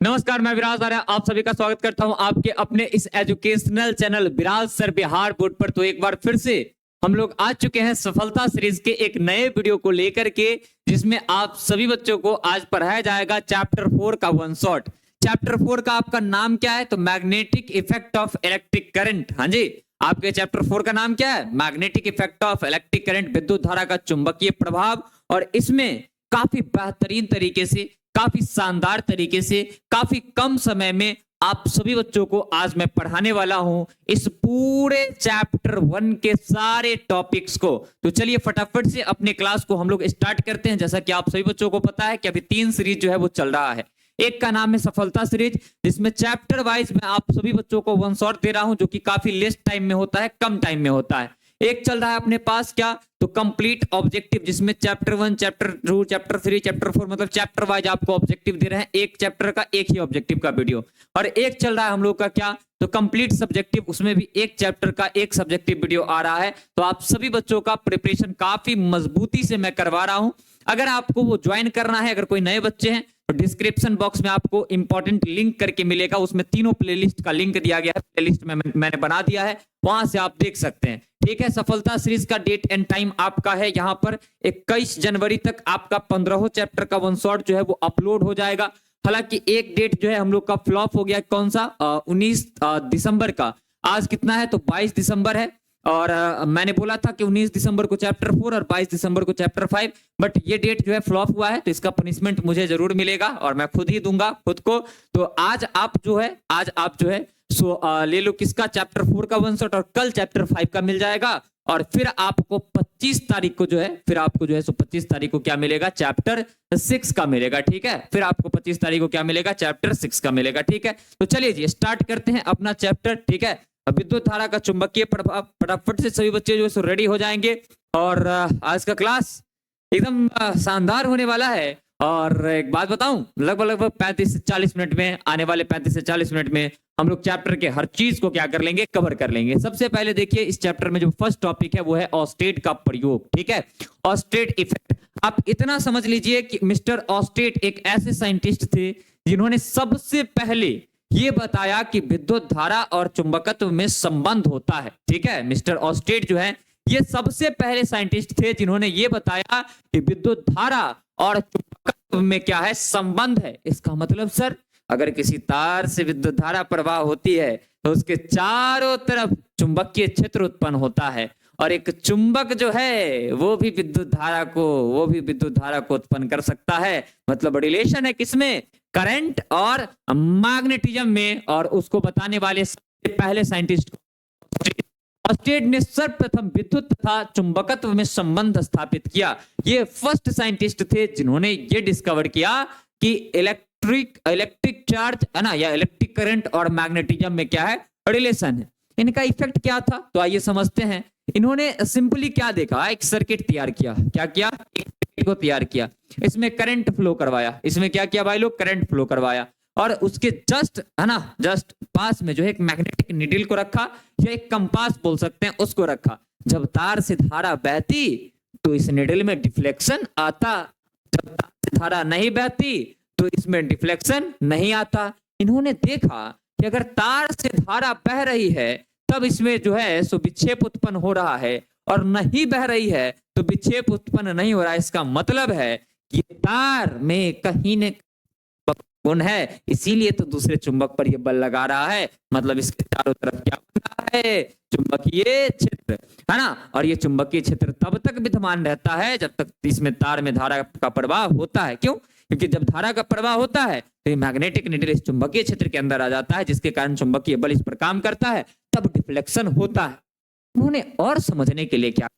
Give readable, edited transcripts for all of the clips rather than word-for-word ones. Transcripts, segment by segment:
नमस्कार, मैं विराज आर्य आप सभी का स्वागत करता हूं आपके अपने इस एजुकेशनल चैनल विराज सर बिहार बोर्ड पर। तो एक बार फिर से हम लोग आ चुके हैं सफलता सीरीज के एक नए वीडियो को लेकर के, जिसमें आप सभी बच्चों को आज पढ़ाया जाएगा चैप्टर 4 का वन शॉट। चैप्टर 4 का आपका नाम क्या है? तो magnetic effect of electric current. हाँ जी, आपके चैप्टर 4 का नाम क्या है? Magnetic effect of electric current, विद्युत धारा का चुंबकीय प्रभाव। और इसमें काफी बेहतरीन तरीके से, काफी शानदार तरीके से, काफी कम समय में आप सभी बच्चों को आज मैं पढ़ाने वाला हूं इस पूरे चैप्टर 1 के सारे टॉपिक्स को। तो चलिए फटाफट से अपने क्लास को हम लोग स्टार्ट करते हैं। जैसा कि आप सभी बच्चों को पता है कि अभी 3 सीरीज जो है वो चल रहा है। एक का नाम है सफलता सीरीज, जिसमें चैप्टर वाइज मैं आप सभी बच्चों को वन शॉट दे रहा हूं, जो कि काफी लेस टाइम में होता है, कम टाइम में होता है। एक चल रहा है अपने पास क्या, तो कंप्लीट ऑब्जेक्टिव, जिसमें चैप्टर 1, चैप्टर 2, चैप्टर 3, चैप्टर 4 मतलब चैप्टर वाइज आपको ऑब्जेक्टिव दे रहे हैं। एक चैप्टर का एक ही ऑब्जेक्टिव का वीडियो। और एक चल रहा है हम लोग का क्या, तो कंप्लीट सब्जेक्टिव, उसमें भी एक चैप्टर का एक सब्जेक्टिव वीडियो आ रहा है। तो आप सभी बच्चों का प्रिपरेशन काफी मजबूती से मैं करवा रहा हूं। अगर आपको वो ज्वाइन करना है, अगर कोई नए बच्चे हैं, तो डिस्क्रिप्शन बॉक्स में आपको इंपॉर्टेंट लिंक करके मिलेगा। उसमें तीनों प्लेलिस्ट का लिंक दिया गया है, प्लेलिस्ट में मैंने बना दिया है, वहां से आप देख सकते हैं। ठीक है, सफलता सीरीज का डेट एंड टाइम आपका है यहाँ पर 21 जनवरी तक आपका 15 चैप्टर का वन शॉट जो है वो अपलोड हो जाएगा। हालांकि एक डेट जो है हम लोग का फ्लॉप हो गया, कौन सा, 19 दिसंबर का। आज कितना है, तो 22 दिसंबर है। और मैंने बोला था कि 19 दिसंबर को चैप्टर 4 और 22 दिसंबर को चैप्टर 5, बट ये डेट जो है फ्लॉप हुआ है। तो इसका पनिशमेंट मुझे जरूर मिलेगा और मैं खुद ही दूंगा खुद को। तो आज आप जो है ले लो किसका, चैप्टर 4 का वन शॉट, और कल चैप्टर 5 का मिल जाएगा। और फिर आपको 25 तारीख को जो है, 25 तारीख को क्या मिलेगा, चैप्टर 6 का मिलेगा। ठीक है, फिर आपको 25 तारीख को क्या मिलेगा, चैप्टर 6 का मिलेगा। ठीक है, तो चलिए जी स्टार्ट करते हैं अपना चैप्टर। ठीक है, विद्युत धारा का चुंबकीय प्रभाव। फटाफट से सभी बच्चे जो है रेडी हो जाएंगे। और आज का क्लास एकदम शानदार होने वाला है। और एक बात बताऊं, लगभग 35 से 40 मिनट में, आने वाले 35 से 40 मिनट में हम लोग चैप्टर के हर चीज को क्या कर लेंगे, कवर कर लेंगे। सबसे पहले देखिए, इस चैप्टर में जो फर्स्ट टॉपिक है वो है ऑस्टेट का प्रयोग। ठीक है, ऑस्टेट इफेक्ट। आप इतना समझ लीजिए कि मिस्टर ऑस्टेट एक ऐसे साइंटिस्ट थे जिन्होंने सबसे पहले ये बताया कि विद्युत धारा और चुंबकत्व में संबंध होता है। ठीक है, मिस्टर ऑस्टेट जो है ये सबसे पहले साइंटिस्ट थे जिन्होंने ये बताया कि विद्युत धारा और चुंबकत्व में क्या है, संबंध है। इसका मतलब सर, अगर किसी तार से विद्युत धारा प्रवाह होती है तो उसके चारों तरफ चुंबकीय क्षेत्र उत्पन्न होता है, और एक चुंबक जो है वो भी विद्युत धारा को उत्पन्न कर सकता है। मतलब रिलेशन है किसमें, करंट और मैग्नेटिज्म में। और उसको बताने वाले सबसे पहले साइंटिस्ट ऑस्टेट ने सर्वप्रथम विद्युत तथा चुंबकत्व में संबंध स्थापित किया। ये फर्स्ट साइंटिस्ट थे जिन्होंने ये डिस्कवर किया कि इलेक्ट्रिक चार्ज है ना, या इलेक्ट्रिक करंट और मैग्नेटिज्म में क्या है, रिलेशन है। इनका इफेक्ट क्या था, तो आइए समझते हैं। इन्होंने सिंपली क्या देखा, एक सर्किट तैयार किया। क्या किया, एक सर्किट को तैयार किया, इसमें करंट फ्लो करवाया। इसमें क्या किया भाई लोग, करंट फ्लो करवाया। और उसके जस्ट पास में जो है एक मैग्नेटिक नीडल को रखा, या एक कंपास बोल सकते हैं, उसको रखा। जब तार से धारा बहती तो इस नीडल में डिफ्लेक्शन आता, जब तार से धारा नहीं बहती तो इसमें डिफ्लेक्शन नहीं आता। इन्होंने देखा कि अगर तार से धारा बह रही है तब इसमें जो है सो विक्षेप उत्पन्न हो रहा है, और नहीं बह रही है तो विक्षेप उत्पन्न नहीं हो रहा है। इसका मतलब है कि तार में कहीं न गुण है, इसीलिए तो दूसरे चुंबक पर ये बल लगा रहा है। मतलब इसके चारों तरफ क्या बन रहा है, चुंबकीय क्षेत्र, है ना। और ये चुंबकीय क्षेत्र तब तक विद्यमान रहता है जब तक इसमें तार में धारा का प्रवाह होता है। क्यों, क्योंकि जब धारा का प्रवाह होता है तो ये मैग्नेटिक नीडल इस चुंबकीय क्षेत्र के अंदर आ जाता है, जिसके कारण चुंबकीय बल इस पर काम करता है, तब डिफ्लेक्शन होता है। उन्होंने और समझने के लिए क्या,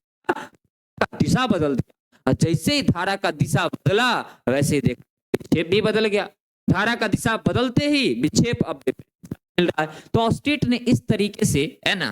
दिशा बदल दिया। जैसे ही धारा का दिशा बदला वैसे ही देखा विक्षेप भी बदल गया। धारा का दिशा बदलते ही विक्षेप अब मिल रहा है। तो ऑस्टेट ने इस तरीके से, है ना,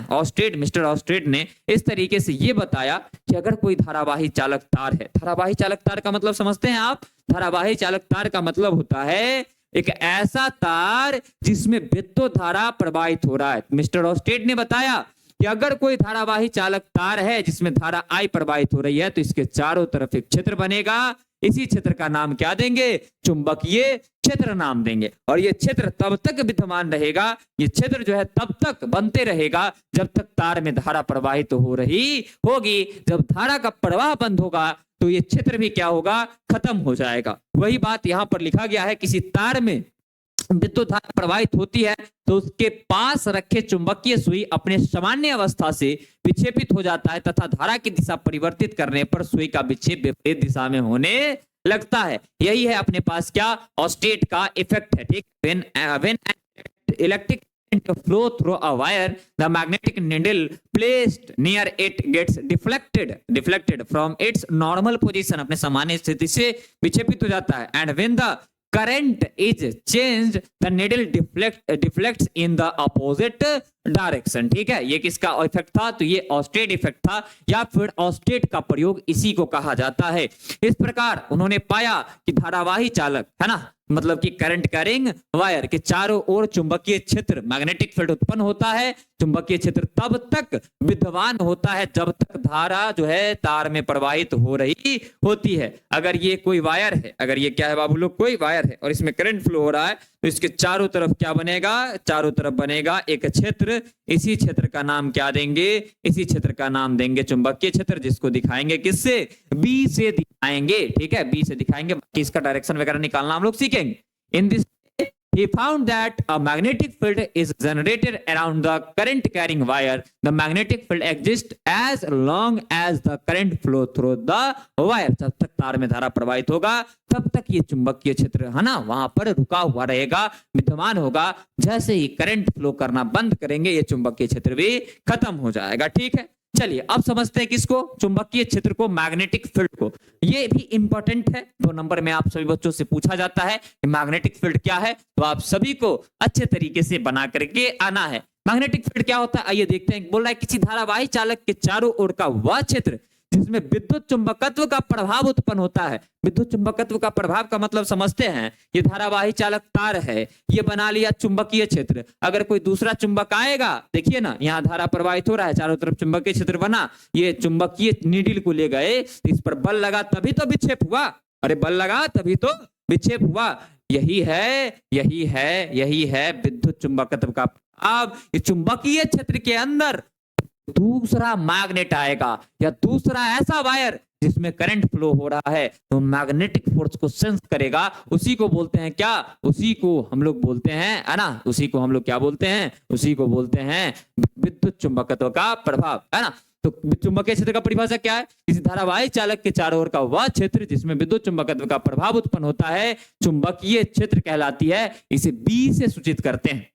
मिस्टर ऑस्टेट ने इस तरीके से ये बताया कि अगर कोई धारावाही चालक तार है, धारावाही चालक तार का मतलब समझते हैं आप, धारावाही चालक तार का मतलब होता है एक ऐसा तार जिसमें विद्युत धारा प्रवाहित हो रहा है। मिस्टर ऑस्टेट ने बताया कि अगर कोई धारावाही चालक तार है जिसमें धारा I प्रवाहित हो रही है तो इसके चारों तरफ एक क्षेत्र बनेगा। इसी क्षेत्र का नाम क्या देंगे? चुंबकीय क्षेत्र नाम देंगे। और ये क्षेत्र तब तक विद्यमान रहेगा, ये क्षेत्र जो है तब तक बनते रहेगा जब तक तार में धारा प्रवाहित हो रही होगी। जब धारा का प्रवाह बंद होगा तो ये क्षेत्र भी क्या होगा? खत्म हो जाएगा। वही बात यहां पर लिखा गया है, किसी तार में विद्युत धारा प्रवाहित होती है तो उसके पास रखे चुंबकीय सुई अपने सामान्य अवस्था से विक्षेपित हो जाता है तथा धारा की दिशा परिवर्तित करने पर सुई का विक्षेप विपरीत दिशा में होने लगता है। यही है अपने पास क्या? ऑस्टेट का इफेक्ट है। ठीक, when electric flow through a wire, the magnetic needle placed near it gets deflected from its normal position, अपने सामान्य स्थिति से विक्षेपित हो जाता है। And when the current is changed, the needle deflects in the opposite direction. ठीक है, ये किसका इफेक्ट था? तो ये ऑस्टेट इफेक्ट था, या फिर ऑस्टेट का प्रयोग इसी को कहा जाता है। इस प्रकार उन्होंने पाया कि धारावाही चालक है ना, मतलब कि करंट कैरिंग वायर के चारों ओर चुंबकीय क्षेत्र मैग्नेटिक फील्ड उत्पन्न होता है। चुंबकीय क्षेत्र तब तक विद्यमान होता है जब तक धारा जो है तार में प्रवाहित हो रही होती है। अगर ये कोई वायर है, अगर ये क्या है बाबू लोग? कोई वायर है और इसमें करंट फ्लो हो रहा है तो इसके चारों तरफ क्या बनेगा? चारों तरफ बनेगा एक क्षेत्र। इसी क्षेत्र का नाम क्या देंगे? इसी क्षेत्र का नाम देंगे चुंबकीय क्षेत्र, जिसको दिखाएंगे किससे? बी से दिखाएंगे। ठीक है, बी से दिखाएंगे, बाकी इसका डायरेक्शन वगैरह निकालना हम लोग सीखेंगे। In this he found that a magnetic field is generated around the current carrying wire. The magnetic field exists as long as the current flow through the wire. जब तक तार में धारा प्रवाहित होगा तब तक ये चुंबकीय क्षेत्र है ना वहां पर रुका हुआ रहेगा, विद्यमान होगा। जैसे ही करंट फ्लो करना बंद करेंगे ये चुंबकीय क्षेत्र भी खत्म हो जाएगा। ठीक है, चलिए अब समझते हैं किसको? चुंबकीय क्षेत्र को, मैग्नेटिक फील्ड को। ये भी इंपॉर्टेंट है, 2 नंबर में आप सभी बच्चों से पूछा जाता है कि मैग्नेटिक फील्ड क्या है, तो आप सभी को अच्छे तरीके से बना करके आना है। मैग्नेटिक फील्ड क्या होता है आइए देखते हैं। बोल रहा है किसी धारावाही चालक के चारों ओर का वह क्षेत्र जिसमें विद्युत चुंबकत्व का प्रभाव उत्पन्न होता है। विद्युत चुंबकत्व का प्रभाव का मतलब समझते हैं, ये धारावाही चालक तार है, ये बना लिया चुंबकीय क्षेत्र। अगर कोई दूसरा चुंबक आएगा, देखिए ना यहाँ धारा प्रवाहित हो रहा है, चारों तरफ चुंबकीय क्षेत्र बना, ये चुंबकीय नीडल को ले गए, इस पर बल लगा तभी तो विक्षेप हुआ। अरे बल लगा तभी तो विक्षेप हुआ। यही है विद्युत चुंबकत्व का। अब इस चुंबकीय क्षेत्र के अंदर दूसरा मैग्नेट आएगा या दूसरा ऐसा वायर जिसमें करंट फ्लो हो रहा है, तो मैग्नेटिक फोर्स को सेंस करेगा। उसी को बोलते हैं क्या? उसी को हम लोग बोलते हैं, है ना, उसी को हम लोग क्या बोलते हैं? उसी को बोलते हैं विद्युत चुंबकत्व का प्रभाव, है ना। तो चुंबकीय क्षेत्र का परिभाषा क्या है? किसी धारावाही चालक के चारों ओर का वह क्षेत्र जिसमें विद्युत चुंबकत्व का प्रभाव उत्पन्न होता है चुंबकीय क्षेत्र कहलाती है। इसे बी से सूचित करते हैं।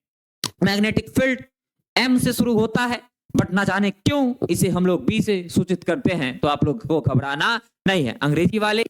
मैग्नेटिक फील्ड एम से शुरू होता है, बट ना जाने क्यों इसे हम लोग बी से सूचित करते हैं, तो आप लोग को घबराना नहीं है। अंग्रेजी वाले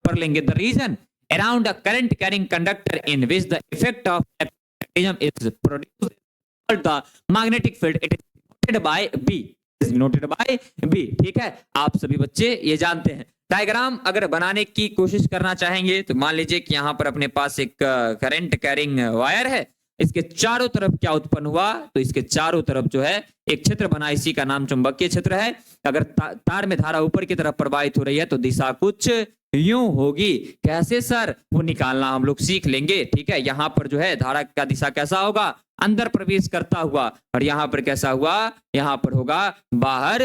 पर लेंगे the region around a current carrying conductor in which the effect of magnetism is produced the magnetic field it is noted by B, is noted by B. ठीक है, आप सभी बच्चे ये जानते हैं। डायग्राम अगर बनाने की कोशिश करना चाहेंगे तो मान लीजिए कि यहाँ पर अपने पास एक करंट कैरिंग वायर है, इसके चारों तरफ क्या उत्पन्न हुआ? तो इसके चारों तरफ जो है एक क्षेत्र बना, इसी का नाम चुंबकीय क्षेत्र है। अगर तार में धारा ऊपर की तरफ प्रवाहित हो रही है तो दिशा कुछ यूं होगी। कैसे सर? वो निकालना हम लोग सीख लेंगे। ठीक है, यहाँ पर जो है धारा का दिशा कैसा होगा? अंदर प्रवेश करता हुआ, और यहाँ पर कैसा हुआ? यहाँ पर होगा बाहर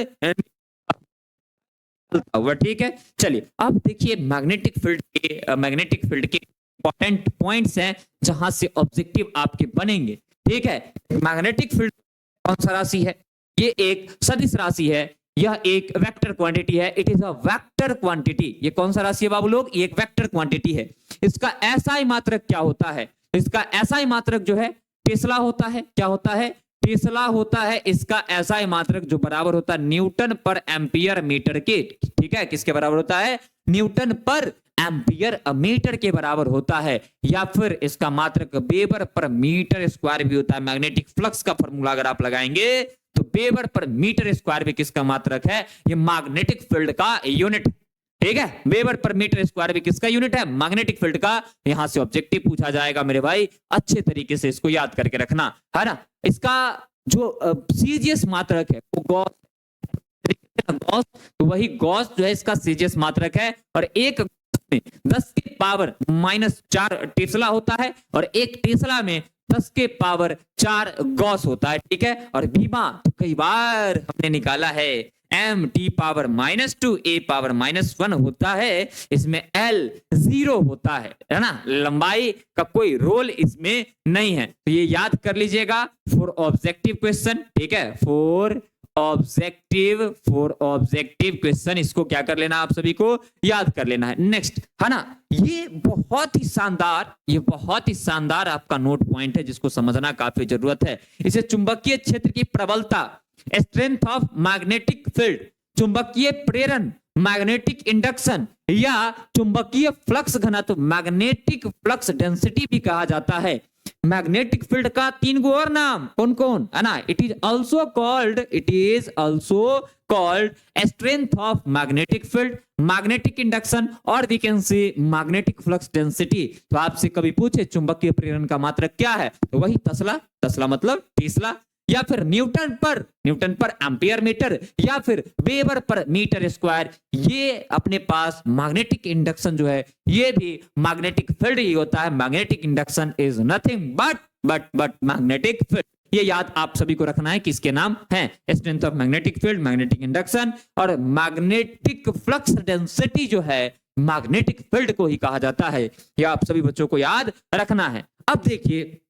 हुआ। ठीक है, चलिए अब देखिए मैग्नेटिक फील्ड के इंपॉर्टेंट पॉइंट्स हैं जहां से ऑब्जेक्टिव आपके बनेंगे। ठीक है, मैग्नेटिक फील्ड कौन सा राशि है? ये एक सदिश राशि है, यह एक वेक्टर क्वांटिटी है। It is a vector quantity. ये कौन सा राशि है बाबू लोग? ये एक वेक्टर क्वांटिटी है। इसका एसआई मात्रक क्या होता है? इसका एसआई मात्रक जो है टेस्ला होता है। क्या होता है? टेस्ला होता है इसका एसआई मात्रक, जो बराबर होता है न्यूटन पर एम्पियर मीटर के। ठीक है, किसके बराबर होता है? न्यूटन पर एम्पियर मीटर के बराबर होता है। या फिर इसका मात्रक वेबर पर मीटर स्क्वायर भी होता है। मैग्नेटिक फ्लक्स का फॉर्मूला अगर आप लगाएंगे तो वेबर पर मीटर स्क्वायर भी किसका मात्रक है? ये मैग्नेटिक फील्ड का यूनिट। ठीक है, वेबर पर मीटर स्क्वायर भी किसका यूनिट है? मैग्नेटिक फील्ड का। यहां से ऑब्जेक्टिव पूछा जाएगा मेरे भाई, अच्छे तरीके से इसको याद करके रखना, है ना। इसका जो सीजीएस मात्रक है वो गॉस गॉस, तो वही गॉस जो है इसका सीजीएस मात्रक है, और एक में 10 की पावर -4 टेस्ला होता है, और एक टेस्ला में 10 के पावर 4 गॉस होता है, ठीक है। और बीमा तो कई बार हमने निकाला है, m(t पावर -2 a पावर -1 होता है, इसमें l 0 होता है ना, लंबाई का कोई रोल इसमें नहीं है, तो ये याद कर लीजिएगा फॉर ऑब्जेक्टिव क्वेश्चन, ठीक है, फॉर ऑब्जेक्टिव क्वेश्चन, इसको क्या कर लेना, आप सभी को याद कर लेना है। नेक्स्ट है ना, ये बहुत ही शानदार आपका नोट पॉइंट है, जिसको समझना काफी जरूरत है। इसे चुंबकीय क्षेत्र की प्रबलता, स्ट्रेंथ ऑफ मैग्नेटिक फील्ड, चुंबकीय प्रेरण, मैग्नेटिक इंडक्शन, या चुंबकीय फ्लक्स घनत्व, मैग्नेटिक फ्लक्स डेंसिटी भी कहा जाता है। मैग्नेटिक फील्ड का 3 गो और नाम कौन कौन है ना, it is also called strength of magnetic field, magnetic induction, और we can see magnetic flux density. तो आपसे कभी पूछे चुंबकीय प्रेरण का मात्रक क्या है, तो वही तस्ला मतलब टेस्ला, या फिर न्यूटन पर एम्पियर मीटर, या फिर वेबर पर मीटर स्क्वायर। ये अपने पास मैग्नेटिक इंडक्शन जो है, ये भी मैग्नेटिक फील्ड ही होता है। Magnetic induction is nothing but magnetic field. ये याद आप सभी को रखना है कि इसके नाम हैं strength of magnetic field, magnetic induction, और मैग्नेटिक फ्लक्स डेंसिटी जो है मैग्नेटिक फील्ड को ही कहा जाता है। यह आप सभी बच्चों को याद रखना है। अब देखिए,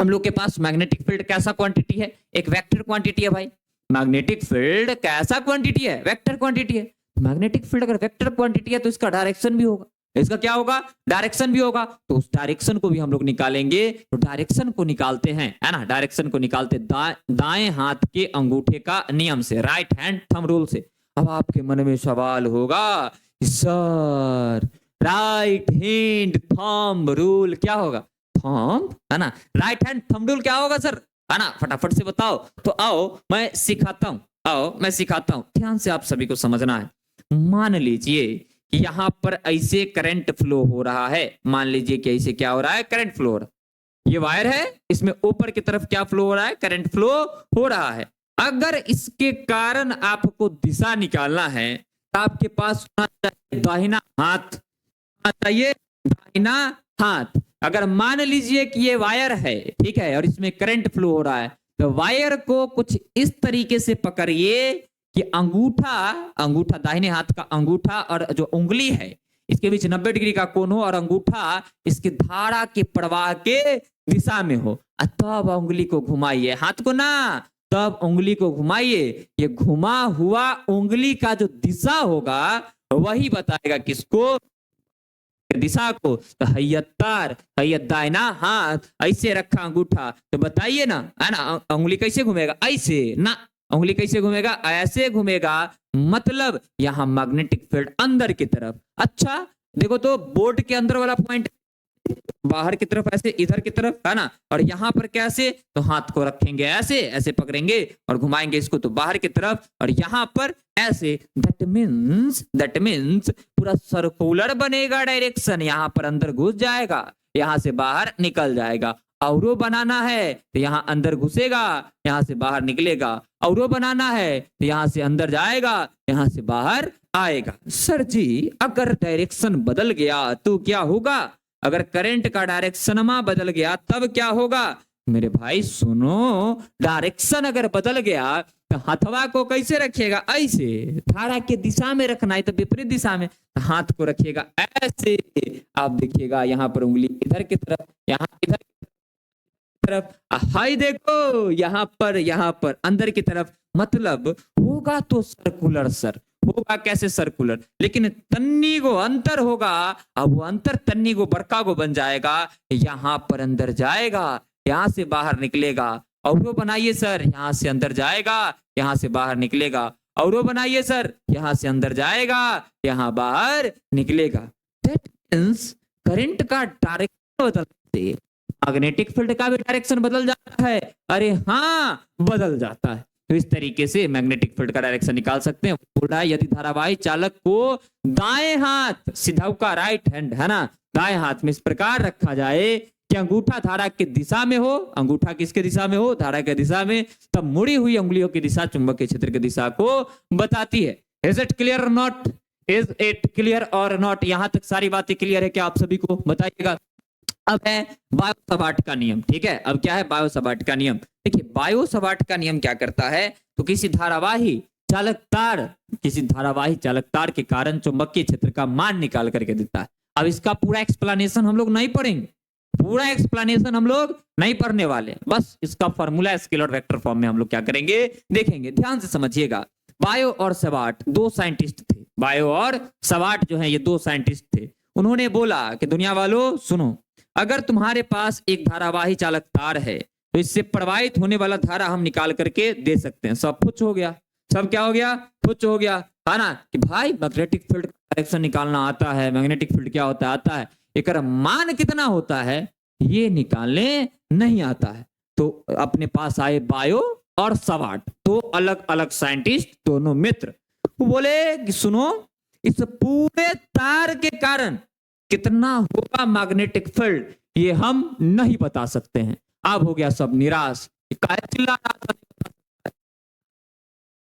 हम लोग के पास मैग्नेटिक फील्ड कैसा क्वांटिटी है, एक वेक्टर क्वांटिटी है भाई। मैग्नेटिक फील्ड कैसा क्वांटिटी है, वेक्टर क्वांटिटी है। मैग्नेटिक फील्ड अगर वेक्टर क्वांटिटी है तो इसका डायरेक्शन भी होगा, इसका क्या होगा, डायरेक्शन भी होगा। तो उस डायरेक्शन को भी हम लोग निकालेंगे, तो डायरेक्शन को निकालते हैं, है ना, डायरेक्शन को निकालते दाएं हाथ के अंगूठे का नियम से, राइट हैंड थंब रूल से। अब आपके मन में सवाल होगा, sir right hand thumb rule क्या होगा, थंब है ना, राइट हैंड थंब रूल क्या होगा सर, है ना, फटाफट से बताओ। तो आओ मैं सिखाता हूं, ध्यान से आप सभी को समझना है। मान लीजिए कि यहां पर ऐसे करंट फ्लो हो रहा है, मान लीजिए कि ऐसे क्या हो रहा है, करंट फ्लो हो रहा है। ये वायर है, इसमें ऊपर की तरफ क्या फ्लो हो रहा है, करंट फ्लो हो रहा है। अगर इसके कारण आपको दिशा निकालना है, तो आपके पास दाहिना हाथ चाहिए, दाहिना हाथ। अगर मान लीजिए कि ये वायर है, ठीक है, और इसमें करंट फ्लो हो रहा है, तो वायर को कुछ इस तरीके से पकड़िए कि अंगूठा दाहिने हाथ का अंगूठा और जो उंगली है इसके बीच 90 डिग्री का कोण हो, और अंगूठा इसके धारा के प्रवाह के दिशा में हो। तब उंगली को घुमाइए, हाथ को ना, तब उंगली को घुमाइए। ये घुमा हुआ उंगली का जो दिशा होगा वही बताएगा किसको, दिशा को। तो हैयत दाहिना हाथ, ऐसे रखा अंगूठा, तो बताइए ना, है ना, उंगली कैसे घूमेगा, ऐसे ना, उंगली कैसे घूमेगा, ऐसे घूमेगा, मतलब यहां मैग्नेटिक फील्ड अंदर की तरफ। अच्छा देखो, तो बोर्ड के अंदर वाला पॉइंट बाहर की तरफ, ऐसे इधर की तरफ, है ना, और यहां पर कैसे, तो हाथ को रखेंगे ऐसे, ऐसे पकड़ेंगे और घुमाएंगे इसको तो बाहर की तरफ, और यहां पर ऐसे। दैट मीन्स पूरा सर्कुलर बनेगा डायरेक्शन, यहां पर अंदर घुस जाएगा, यहां से बाहर निकल जाएगा। औरो बनाना है तो यहां अंदर घुसेगा, यहां से बाहर निकलेगा। औरो बनाना है तो यहां से अंदर जाएगा, यहां से बाहर आएगा। सर जी अगर डायरेक्शन बदल गया तो क्या होगा, अगर करंट का डायरेक्शन बदल गया तब क्या होगा। मेरे भाई सुनो, डायरेक्शन अगर बदल गया तो हथवा को कैसे रखिएगा, ऐसे, धारा के दिशा में रखना है तो विपरीत दिशा में, तो हाथ को रखिएगा ऐसे। आप देखिएगा यहाँ पर उंगली इधर की तरफ, यहाँ इधर तरफ, हाय देखो यहाँ पर अंदर की तरफ, मतलब होगा तो सर्कुलर सर, होगा कैसे सर्कुलर, लेकिन तन्नी को अंतर होगा। अब वो अंतर तन्नी को बरका को बन जाएगा, यहां पर अंदर जाएगा, यहां से बाहर निकलेगा। औरो बनाइए सर, यहां से अंदर जाएगा, यहां से बाहर निकलेगा। औरो बनाइए सर, यहां से अंदर जाएगा, यहां बाहर निकलेगा। दैट मींस करंट का डायरेक्शन बदलते मैग्नेटिक फील्ड का भी डायरेक्शन बदल जाता है। अरे हाँ, बदल जाता है। तो इस तरीके से मैग्नेटिक फील्ड का डायरेक्शन निकाल सकते हैं। बोला यदि धारावाही चालक को दाएं हाथ, सीधा का राइट हैंड है ना, दाएं हाथ में इस प्रकार रखा जाए कि अंगूठा धारा की दिशा में हो, अंगूठा किसके दिशा में हो, धारा के दिशा में, तब मुड़ी हुई उंगलियों की दिशा चुंबकीय क्षेत्र की दिशा को बताती है। इज इट क्लियर और नॉट? इज इट क्लियर और नॉट? यहां तक सारी बातें क्लियर है क्या आप सभी को? बताइएगा। अब है बायो-सवार्ट का नियम, ठीक है। अब क्या है बायो-सवार्ट का नियम? देखिए बायो-सवार्ट का नियम क्या करता है, तो किसी धारावाही चालक तार के कारण चुंबकीय क्षेत्र का मान निकाल करके देता है। अब इसका पूरा एक्सप्लेनेशन हम लोग नहीं पढ़ेंगे, पूरा एक्सप्लेनेशन हम लोग नहीं पढ़ने वाले, बस इसका फॉर्मूला स्केलर वेक्टर फॉर्म में हम लोग क्या करेंगे, देखेंगे। ध्यान से समझिएगा। बायो और सवार्ट दो साइंटिस्ट थे, बायो और सवार्ट जो है ये दो साइंटिस्ट थे। उन्होंने बोला कि दुनिया वालों सुनो, अगर तुम्हारे पास एक धारावाही चालक तार है तो इससे प्रवाहित होने वाला धारा हम निकाल करके दे सकते हैं। सब कुछ हो गया, सब क्या हो गया, कुछ हो गया, है ना। कि भाई मैग्नेटिक फील्ड का डायरेक्शन निकालना आता है, मैग्नेटिक फील्ड क्या होता है आता है, एक मान कितना होता है ये निकालने नहीं आता है। तो अपने पास आए बायो और सवार्ट, दो अलग अलग साइंटिस्ट, दोनों मित्र। वो बोले कि सुनो, इस पूरे तार के कारण कितना होगा मैग्नेटिक फील्ड ये हम नहीं बता सकते हैं। अब हो गया सब निराश, काहे चिल्ला रहा था?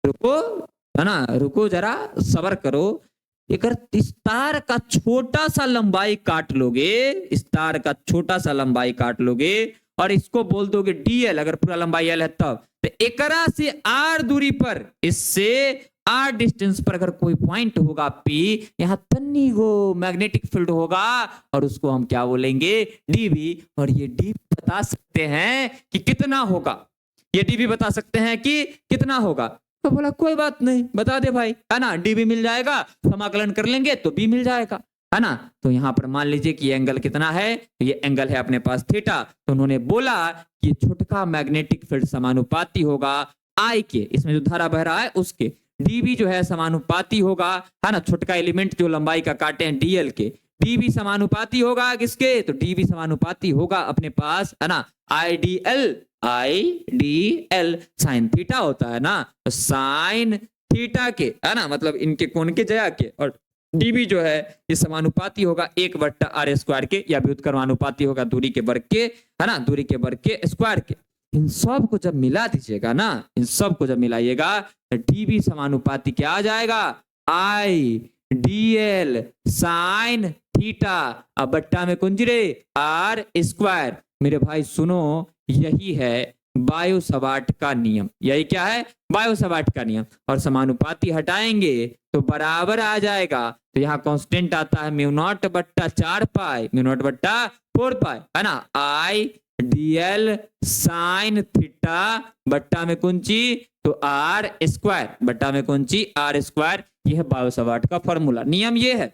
रुको, है ना, रुको जरा, सब्र करो। अगर इस तार का छोटा सा लंबाई काट लोगे, इस तार का छोटा सा लंबाई काट लोगे और इसको बोल दोगे डीएल, अगर पूरा लंबाई एल है तब, तो एकरा से आर दूरी पर, इससे आर डिस्टेंस पर अगर कोई पॉइंट होगा पी, यहां तन्नी गो मैग्नेटिक फील्ड होगा और उसको हम क्या बोलेंगे, डीबी। और ये डीबी बता सकते हैं कि कितना होगा, ये डीबी बता सकते हैं कि कितना होगा। तो बोला कोई बात नहीं, बता दे भाई, है ना, डीबी मिल जाएगा, समाकलन कर लेंगे तो बी मिल जाएगा, है ना। तो यहां पर मान लीजिए कि ये एंगल कितना है, तो ये एंगल है अपने पास थीटा। तो उन्होंने बोला कि छोटका मैग्नेटिक फील्ड समानुपाती होगा आई के, इसमें जो धारा बह रहा है उसके, डीबी जो है समानुपाती होगा, है ना, छोटका एलिमेंट जो लंबाई का काटे हैं डीएल के, डीबी समानुपाती होगा किसके, तो डीबी समानुपाती होगा अपने पास, है ना, आईडीएल, आईडीएल साइन थीटा होता है ना, तो साइन थीटा के, है ना, मतलब इनके कोण के जया के, और डीबी जो है ये समानुपाती होगा 1/r² के, या व्युत्क्रमानुपाती होगा दूरी के वर्ग के, है ना, दूरी के वर्ग के स्क्वायर के। इन सब को जब मिला दीजिएगा ना, इन सब को जब मिलाइएगा तो डीबी समानुपाती क्या आ जाएगा, आई डीएल साइन थीटा, अब बट्टा में कुंजरे r²। मेरे भाई सुनो, यही है बायो-सवार्ट का नियम, यही क्या है, बायो-सवार्ट का नियम। और समानुपाती हटाएंगे तो बराबर आ जाएगा, तो यहाँ कांस्टेंट आता है μ0/4 पाई, μ0/4 पाई, है ना, आई डीएल साइन थीटा बट्टा में कुंची तो r² बट्टा में कुंची r²। यह है बायो-सवार्ट का फॉर्मूला, नियम ये है।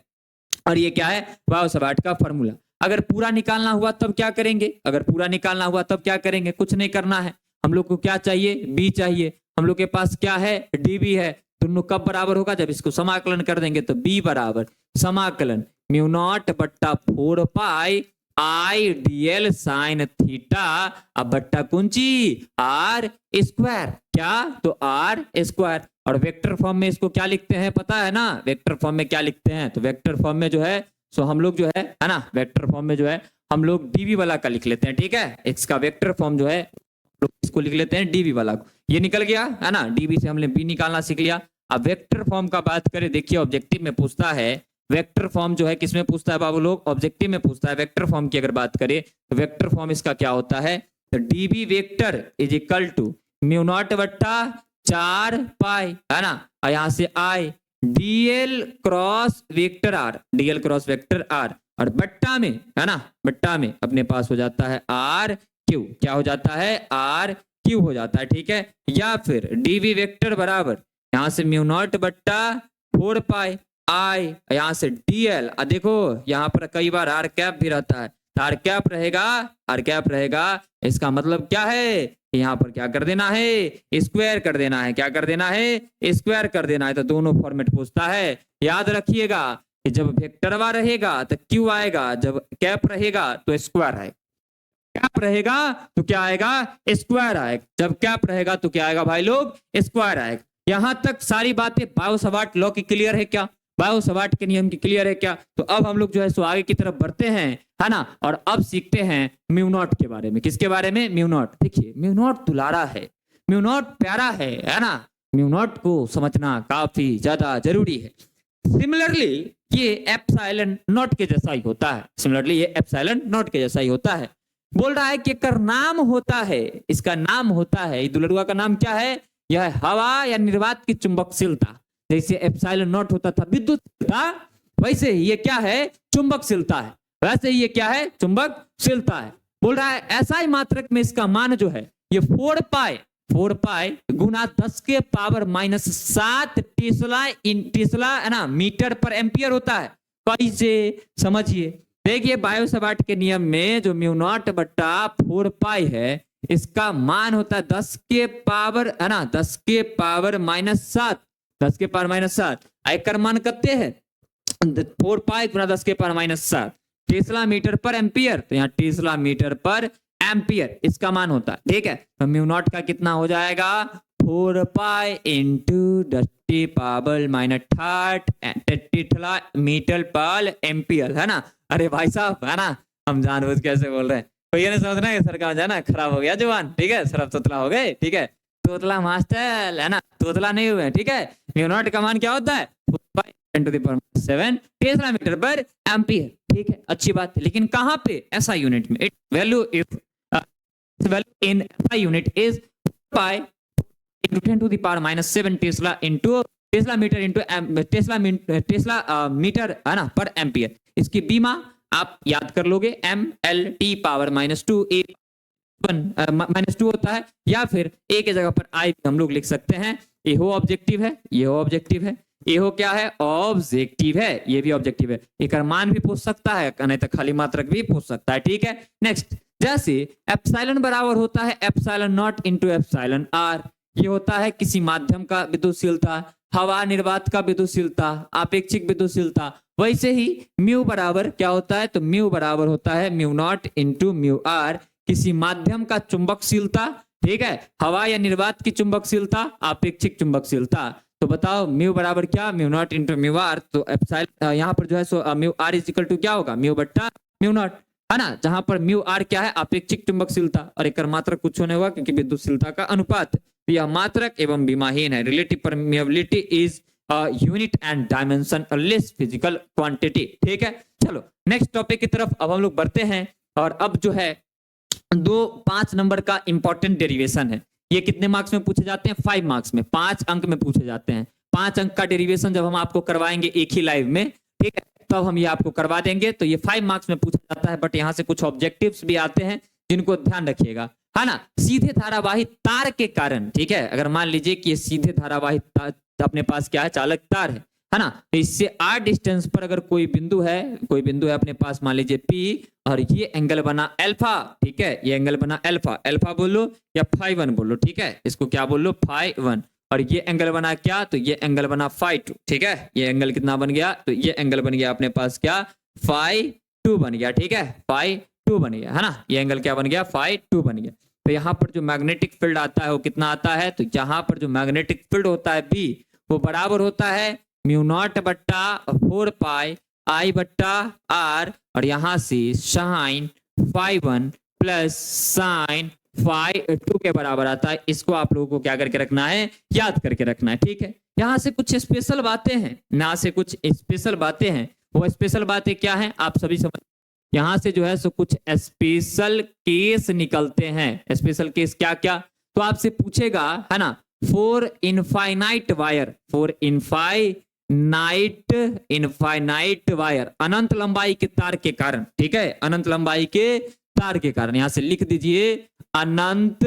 और ये क्या है, बायो-सवार्ट का फॉर्मूला। अगर पूरा निकालना हुआ तब क्या करेंगे, अगर पूरा निकालना हुआ तब क्या करेंगे, कुछ नहीं करना है, हम लोग को क्या चाहिए, बी चाहिए। हम लोग के पास क्या है, डीबी है। दोनों कब बराबर होगा, जब इसको समाकलन कर देंगे, तो बी बराबर समाकलन μ0/4 पाई आई डीएल साइन थीटा, अब बट्टा कुंची r², क्या, तो r²। और वेक्टर फॉर्म में इसको क्या लिखते हैं पता है ना, वेक्टर फॉर्म में क्या लिखते हैं, तो वेक्टर फॉर्म में जो है सो हम लोग जो है ना, वेक्टर फॉर्म में जो है हम लोग डीबी वाला का लिख लेते हैं, ठीक है। एक्स का वेक्टर फॉर्म जो है इसको लिख लेते हैं डीबी वाला को, ये निकल गया, है ना, डीबी से हमने बी निकालना सीख लिया। अब वेक्टर फॉर्म का बात करें, देखिए ऑब्जेक्टिव में पूछता है, वेक्टर फॉर्म जो है किसमें पूछता है बाबू लोग, ऑब्जेक्टिव में पूछता है। वेक्टर फॉर्म की अगर बात करें तो वेक्टर फॉर्म इसका क्या होता है, तो DB vector is equal to μ0/4 pi, है ना, और यहां से I DL cross vector R, DL cross vector R, और बट्टा में, है ना, बट्टा में अपने पास हो जाता है आर क्यू, क्या हो जाता है, आर क्यू हो जाता है, ठीक है। या फिर डीबी वेक्टर बराबर यहां से μ0/4 पाई आई, यहाँ से डीएल, देखो यहाँ पर कई बार आर कैप भी रहता है, आर कैप रहेगा, आर कैप रहेगा, इसका मतलब क्या है, यहाँ पर क्या कर देना है, स्क्वायर कर देना है, क्या कर देना है, स्क्वायर कर देना है। तो दोनों फॉर्मेट पूछता है, याद रखिएगा कि जब वेक्टरवा रहेगा तो क्यू आएगा, जब कैप रहेगा तो स्क्वायर आएगा, कैप रहेगा तो क्या आएगा, स्क्वायर आएगा, जब कैप रहेगा तो क्या आएगा भाई लोग, स्क्वायर आएगा। यहां तक सारी बातें बायो-सवार्ट लॉ की क्लियर है क्या, बायो सवार्ट के नियम की क्लियर है क्या? तो अब हम लोग जो है सो आगे की तरफ बढ़ते हैं, है ना, और अब सीखते हैं म्यू नॉट के बारे में। किसके बारे में? Mu naught. देखिए म्यू नॉट दुलारा है, म्यू नॉट प्यारा है ना, म्यू नॉट को समझना काफी ज्यादा जरूरी है। सिमिलरली ये एप्सिलॉन नॉट के जैसा ही होता है, सिमिलरली ये एप्सिलॉन नॉट के जैसा ही होता है। बोल रहा है कि एक नाम होता है, इसका नाम होता है, दुलड़ुआ का नाम क्या है? यह है हवा या निर्वात की चुंबकशीलता। जैसे एप्सिलॉन नॉट होता था विद्युतशीलता, वैसे ही ये क्या है? चुंबकशीलता है। वैसे ही ये क्या है? चुंबकशीलता है। बोल रहा है ऐसा ही मात्रक में इसका मान जो है ये 4 पाई गुना 10 के पावर -7 टेस्ला है ना मीटर पर एम्पियर होता है। कैसे? समझिए, देखिए बायो सवार्ट के नियम में जो म्यू नॉट बट्टा 4 पाई है इसका मान होता है 10 के पावर है ना 10 के पावर -7, 10 के पावर -7 आयकर मान कितने हैं? 4 पाई गुना 10 के पावर -7 टेस्ला मीटर पर एम्पियर, तो यहाँ टेस्ला मीटर पर एम्पियर इसका मान होता है। ठीक है, तो म्यू नॉट का कितना हो जाएगा? 4 पाई इंटू 10 की पावर -8 टेस्ला मीटर पर एम्पियर, है ना। अरे भाई साहब, है ना, हम जानबूझ कैसे बोल रहे हैं, तो ये नहीं समझना है सर का जाना खराब हो गया जुबान। ठीक है, सरफ तोतला हो गए। ठीक है, तोतला मास्टर, है ना, तोतला नहीं हुए। ठीक है, म्यू नॉट का मान क्या होता है? 4 पाई 10⁻⁷ टेस्ला मीटर पर एम्पियर। ठीक है, अच्छी बात है, लेकिन कहाँ पे? ऐसा यूनिट में। It value if value in SI unit is pi into 10⁻⁷ tesla into tesla metre into tesla metre है ना पर एम्पियर। इसकी बीमा आप याद कर लोगे, mLT पावर -2 a -2 होता है, या फिर a के जगह पर i हम लोग लिख सकते हैं। ये हो ऑब्जेक्टिव है, ये हो ऑब्जेक्टिव है, ये हो क्या है? ऑब्जेक्टिव है, ये भी ऑब्जेक्टिव है। एक मान भी पूछ सकता है, नहीं तो खाली मात्रक भी पूछ सकता है। ठीक है, नेक्स्ट, जैसे एप्सिलॉन बराबर होता है epsilon nought into epsilon r, ये होता है किसी माध्यम का विद्युतशीलता, हवा निर्वात का विद्युतशीलता, आपेक्षिक विद्युतशीलता। वैसे ही म्यू बराबर क्या होता है? तो म्यू बराबर होता है mu nought into mu r, किसी माध्यम का चुंबकशीलता, ठीक है, हवा या निर्वात की चुंबकशीलता, आपेक्षिक चुंबकशीलता। तो बताओ म्यू बराबर क्या? Mu nought into mu r. तो एप्सिलॉन यहाँ पर जो है सो mu r is equal to क्या होगा? म्यू बट्टा म्यू नॉट, है ना, जहां पर म्यू आर क्या है? अपेक्षिक चुंबकशीलता, और एक मात्रक कुछ होने होगा क्योंकि विद्युतशीलता का अनुपात। तो यह मात्रक एवं बीमाहीन है। Relative permeability is unit and dimension less physical quantity. ठीक है, चलो नेक्स्ट टॉपिक की तरफ अब हम लोग बढ़ते हैं। और अब जो है 5 नंबर का इंपॉर्टेंट डेरिवेशन है। ये कितने मार्क्स में पूछे जाते हैं? 5 मार्क्स में, 5 अंक में पूछे जाते हैं। 5 अंक का डेरिवेशन जब हम आपको करवाएंगे एक ही लाइव में, ठीक है, तब हम ये आपको करवा देंगे। तो ये 5 मार्क्स में पूछा जाता है, बट यहाँ से कुछ ऑब्जेक्टिव्स भी आते हैं जिनको ध्यान रखिएगा, है ना। सीधे धारावाही तार के कारण, ठीक है, अगर मान लीजिए कि ये सीधे धारावाही अपने पास क्या है? चालक तार है ना, तो इससे r डिस्टेंस पर अगर कोई बिंदु है अपने पास, मान लीजिए P, और ये एंगल बना अल्फा, ठीक है, ये एंगल बना अल्फा, अल्फा बोलो या φ1 बोलो, ठीक है, इसको क्या बोलो? φ1। और ये एंगल बना क्या? तो ये एंगल बना φ2, ठीक है, ये एंगल कितना बन गया? तो ये एंगल बन गया अपने पास क्या? φ2 बन गया, ठीक है, φ2 बन गया, है ना, ये एंगल क्या बन गया? φ2 बन गया। तो यहाँ पर जो मैग्नेटिक फील्ड आता है वो कितना आता है? तो यहाँ पर जो मैग्नेटिक फील्ड होता है B, वो बराबर होता है म्यू नॉट बट्टा 4 पाई I बट्टा R, और यहाँ से साइन φ1 प्लस साइन φ2 के बराबर आता है। इसको आप लोगों को क्या करके रखना है? याद करके रखना है। ठीक है, यहाँ से कुछ स्पेशल बातें हैं, यहाँ से कुछ स्पेशल बातें हैं। वो स्पेशल बातें क्या हैं आप सभी समझ। यहाँ से जो है सो कुछ स्पेशल केस निकलते हैं। स्पेशल केस क्या क्या? तो आपसे पूछेगा, है ना, for infinite wire, for infinite wire, अनंत लंबाई के तार के कारण, ठीक है, अनंत लंबाई के तार के कारण, यहां से लिख दीजिए अनंत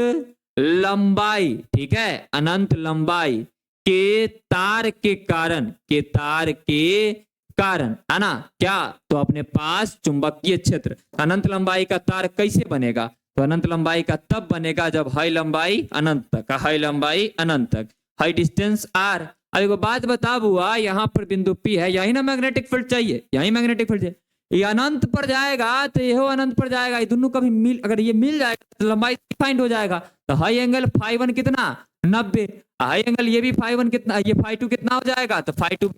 लंबाई, ठीक है, अनंत लंबाई के तार के कारण, के तार के कारण, है ना, क्या? तो अपने पास चुंबकीय क्षेत्र, अनंत लंबाई का तार कैसे बनेगा? तो अनंत लंबाई का तब बनेगा जब हाई लंबाई अनंत तक, हाई लंबाई अनंत तक, हाई डिस्टेंस आर। अब एक बात बता बुआ, यहाँ पर बिंदु P है, यही ना मैग्नेटिक फील्ड चाहिए, यही मैग्नेटिक फील्ड चाहिए। ये अनंत पर जाएगा तो ये हो अनंत पर जाएगा, ये दोनों कभी मिल, अगर ये मिल जाएगा तो लंबाई फाइंड हो जाएगा। तो हाई एंगल φ1 कितना? 90, हाई एंगल ये भी φ1 कितना, ये φ2 कितना हो जाएगा? तो φ2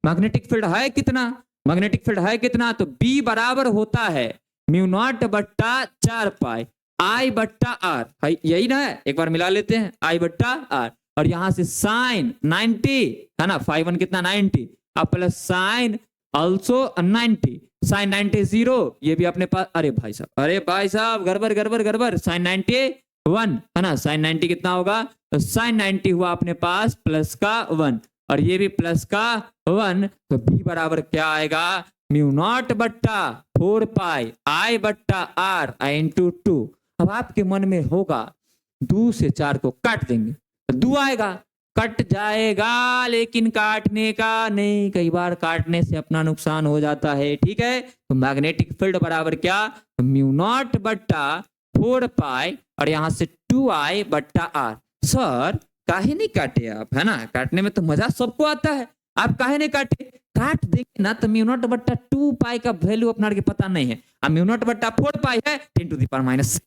मैग्नेटिक फील्ड है कितना, मैग्नेटिक फील्ड है कितना, तो B बराबर होता है म्यू नॉट बट्टा 4 पाई I बट्टा आर, यही ना है, एक बार मिला लेते हैं, I बट्टा आर, और यहां से साइन 90 है ना, 5 1 कितना 90, अब प्लस साइन ऑल्सो 90, साइन 90 0, ये भी अपने पास, अरे भाई साहब गड़बड़ गड़बड़ गड़बड़, साइन 91 है ना, साइन 90 कितना होगा, तो साइन 90 हुआ अपने पास प्लस का 1, और ये भी प्लस का 1, तो B बराबर क्या आएगा, म्यू नॉट बट्टा 4 पाई I बट्टा आर आई इंटू 2। अब आपके मन में होगा 2 से 4 को काट देंगे, 2 आएगा, कट जाएगा, लेकिन काटने का नहीं, कई बार काटने से अपना नुकसान हो जाता है, ठीक है। तो मैग्नेटिक फील्ड बराबर क्या, म्यू नॉट बट्टा 4 पाई और यहां से 2I बट्टा आर। सर काहे नहीं काटे आप, है ना, काटने में तो मजा सबको आता है, आप काहे नहीं काटे, काट देंगे ना तो म्यू नॉट बट्टा 2 पाई का वैल्यू अपना के पता नहीं है, अब म्यू नॉट बट्टा 4 पाई है 10 टू द पावर माइनस,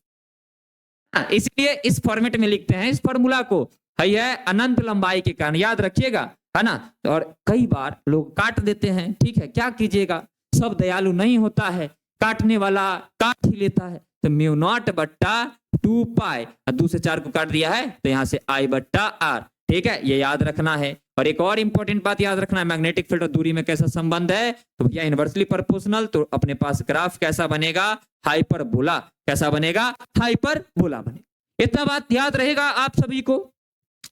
इसलिए इस फॉर्मेट में लिखते हैं इस फॉर्मूला को, है अनंत लंबाई के कारण, याद रखिएगा, है ना। और कई बार लोग काट देते हैं, ठीक है, क्या कीजिएगा, सब दयालु नहीं होता है, काटने वाला काट ही लेता है, तो म्यू नॉट बट्टा 2 पाई 2 से 4 को काट दिया है तो यहां से I बट्टा आर, ठीक है, ये याद रखना है। और एक और इंपॉर्टेंट बात याद रखना है, मैग्नेटिक फील्ड और दूरी में कैसा संबंध है, तो भैया इनवर्सली प्रोपोर्शनल, तो अपने पास ग्राफ कैसा बनेगा, हाइपरबोला, कैसा बनेगा, हाइपरबोला बनेगा। इतना बात याद रहेगा आप सभी को,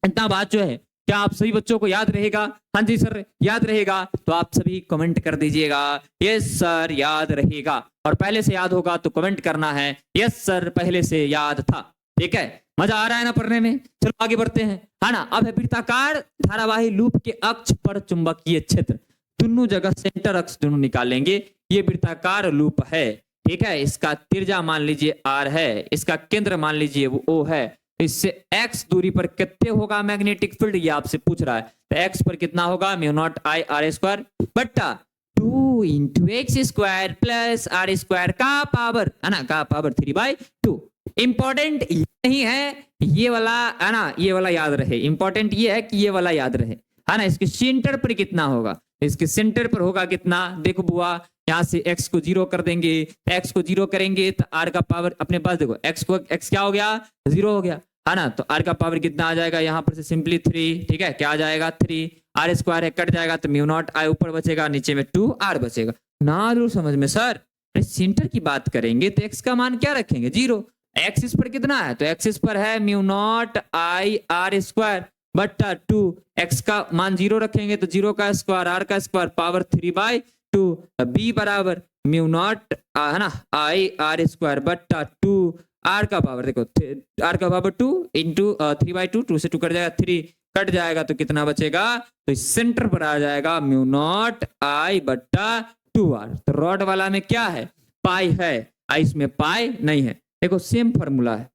इतना बात जो है क्या आप सभी बच्चों को याद रहेगा, हाँ जी सर याद रहेगा, तो आप सभी कमेंट कर दीजिएगा यस सर याद रहेगा, और पहले से याद होगा तो कमेंट करना है यस सर पहले से याद था, ठीक है। मजा आ रहा है ना पढ़ने में, चलो आगे बढ़ते हैं, है ना। अब है वृत्ताकार धारावाही लूप के अक्ष पर चुंबकीय क्षेत्र, दोनों जगह सेंटर अक्ष दोनों निकालेंगे, ये वृत्ताकार लूप है, ठीक है, इसका त्रिज्या मान लीजिए R है, इसका केंद्र मान लीजिए वो O है, इससे x दूरी पर कितने होगा मैग्नेटिक फील्ड, ये आपसे पूछ रहा है, तो x पर कितना होगा, mu nought I R square बट्टा 2 into x square plus r square का पावर, है ना, का पावर 3/2। इंपॉर्टेंट ये नहीं है ये वाला, है ना, ये वाला याद रहे, इंपॉर्टेंट ये है कि ये वाला याद रहे, है ना। इसके सेंटर पर कितना होगा, इसके सेंटर पर होगा कितना, देखो बुआ, यहाँ से x को 0 कर देंगे, x को 0 करेंगे तो r का पावर अपने पास, देखो x क्या हो गया, 0 हो गया, है ना, तो r का पावर कितना आ जाएगा, यहाँ पर से सिंपली 3, ठीक है, क्या आ जाएगा 3, आर स्क्वायर है कट जाएगा तो म्यू नॉट I ऊपर बचेगा, नीचे में 2r बचेगा ना, लो समझ में सर। सेंटर की बात करेंगे तो x का मान क्या रखेंगे, 0, एक्सिस पर कितना है, तो एक्सिस पर है mu nought I R square बट्टा 2, x का मान 0 रखेंगे तो 0 का स्क्वायर r का स्क्वायर पावर 3/2, b बराबर म्यू नॉट, है ना, I R स्क्वायर बट्टा 2 r का पावर, देखो r का पावर 2 इंटू 3/2, 2 से 2 कट जाएगा, 3 कट जाएगा तो कितना बचेगा, तो इस सेंटर पर आ जाएगा म्यू नॉट I बट्टा 2r। तो रॉड वाला में क्या है, पाई है, इसमें पाई नहीं है, देखो सेम फॉर्मूला है,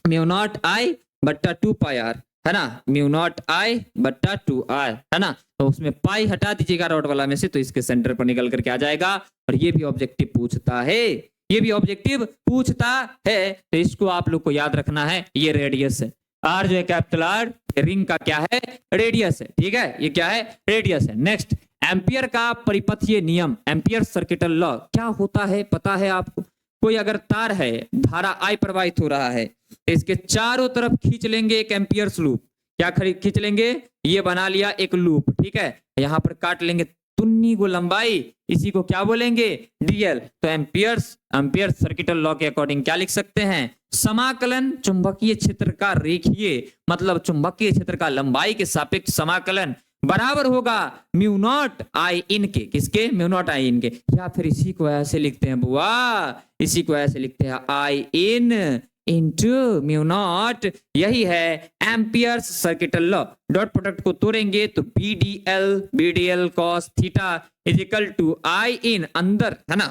म्यू नॉट I बट्टा 2 पाई r, है ना, म्यू नॉट I बट्टा 2r, है ना, तो उसमें पाई हटा दीजिएगा रॉड वाला में से, तो इसके सेंटर पर निकल करके आ जाएगा। और ये भी ऑब्जेक्टिव पूछता है, ये भी ऑब्जेक्टिव पूछता है, तो इसको आप लोग को याद रखना है, ये रेडियस है, R जो है कैपिटल R, रिंग का क्या है, रेडियस है, ठीक है, ये क्या है, रेडियस है। नेक्स्ट, एम्पियर का परिपथीय नियम, एम्पियर सर्किटल लॉ क्या होता है पता है आपको, कोई अगर तार है, धारा I प्रवाहित हो रहा है, इसके चारों तरफ खींच लेंगे एक एम्पियर्स लूप, क्या खींच लेंगे, ये बना लिया एक लूप, ठीक है, यहाँ पर काट लेंगे तुन्नी को लंबाई, इसी को क्या बोलेंगे, DL। तो एम्पियर सर्किटल लॉ के अकॉर्डिंग क्या लिख सकते हैं, समाकलन चुंबकीय क्षेत्र का रेखीय, मतलब चुंबकीय क्षेत्र का लंबाई के सापेक्ष समाकलन बराबर होगा म्यू नॉट I इन के, किसके, म्यू नॉट I इन के, या फिर इसी को ऐसे लिखते हैं बुआ, इसी को ऐसे लिखते हैं I in into mu nought, यही है Ampere's circuital law. Dot product को तोड़ेंगे तो BDL cos theta is equal to I in, अंदर है ना,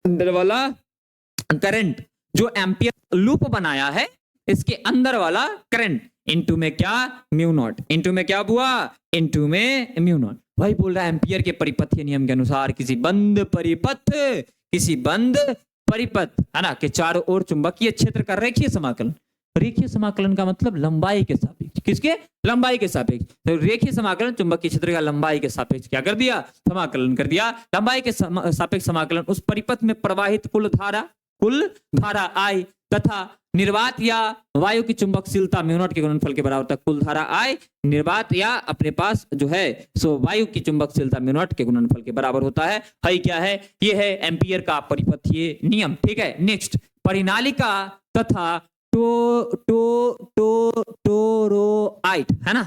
अंदर वाला करंट जो एम्पियर लूप बनाया है इसके अंदर वाला करंट, इनटू में क्या, म्यू नॉट, इनटू में क्या हुआ, इनटू में म्यू नॉट। भाई बोल रहा है एम्पियर के परिपथीय नियम के अनुसार किसी बंद परिपथ, है ना, के चारों ओर चुंबकीय क्षेत्र का रेखीय समाकलन, रेखीय समाकलन का मतलब लंबाई के सापेक्ष, किसके? लंबाई के सापेक्ष। तो रेखीय समाकलन चुंबकीय क्षेत्र का लंबाई के सापेक्ष क्या कर दिया? समाकलन कर दिया। लंबाई के सापेक्ष समाकलन उस परिपथ में प्रवाहित कुल धारा I तथा निर्वात या वायु की चुंबकशीलता म्यू नॉट के गुणनफल के बराबर तक कुल धारा I, निर्वात या अपने पास जो है सो वायु की चुंबकशीलता म्यू नॉट के गुणनफल के बराबर होता है। क्या है? ये है एम्पियर का परिपथीय नियम। ठीक है, नेक्स्ट, परिनालिका तथा टोरोइट है ना,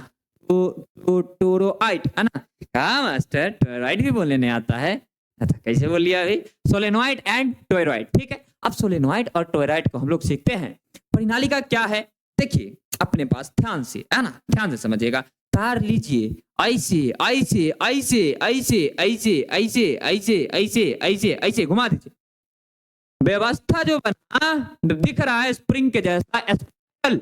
टोरोइट है ना। हाँ मास्टर, टोरोइट भी बोलने नहीं आता है, अच्छा कैसे बोल लिया भाई? Solenoid and toroid. ठीक है, अब सोलेनोइड और टोरॉइड को हम लोग सीखते हैं। परिनालिका क्या है? देखिए अपने पास ध्यान से, है ना, ध्यान से समझिएगा। तार लीजिए, ऐसे ऐसे ऐसे ऐसे ऐसे ऐसे ऐसे ऐसे ऐसे ऐसे घुमा दीजिए। व्यवस्था जो बना दिख रहा है स्प्रिंग के जैसा स्पाइरल,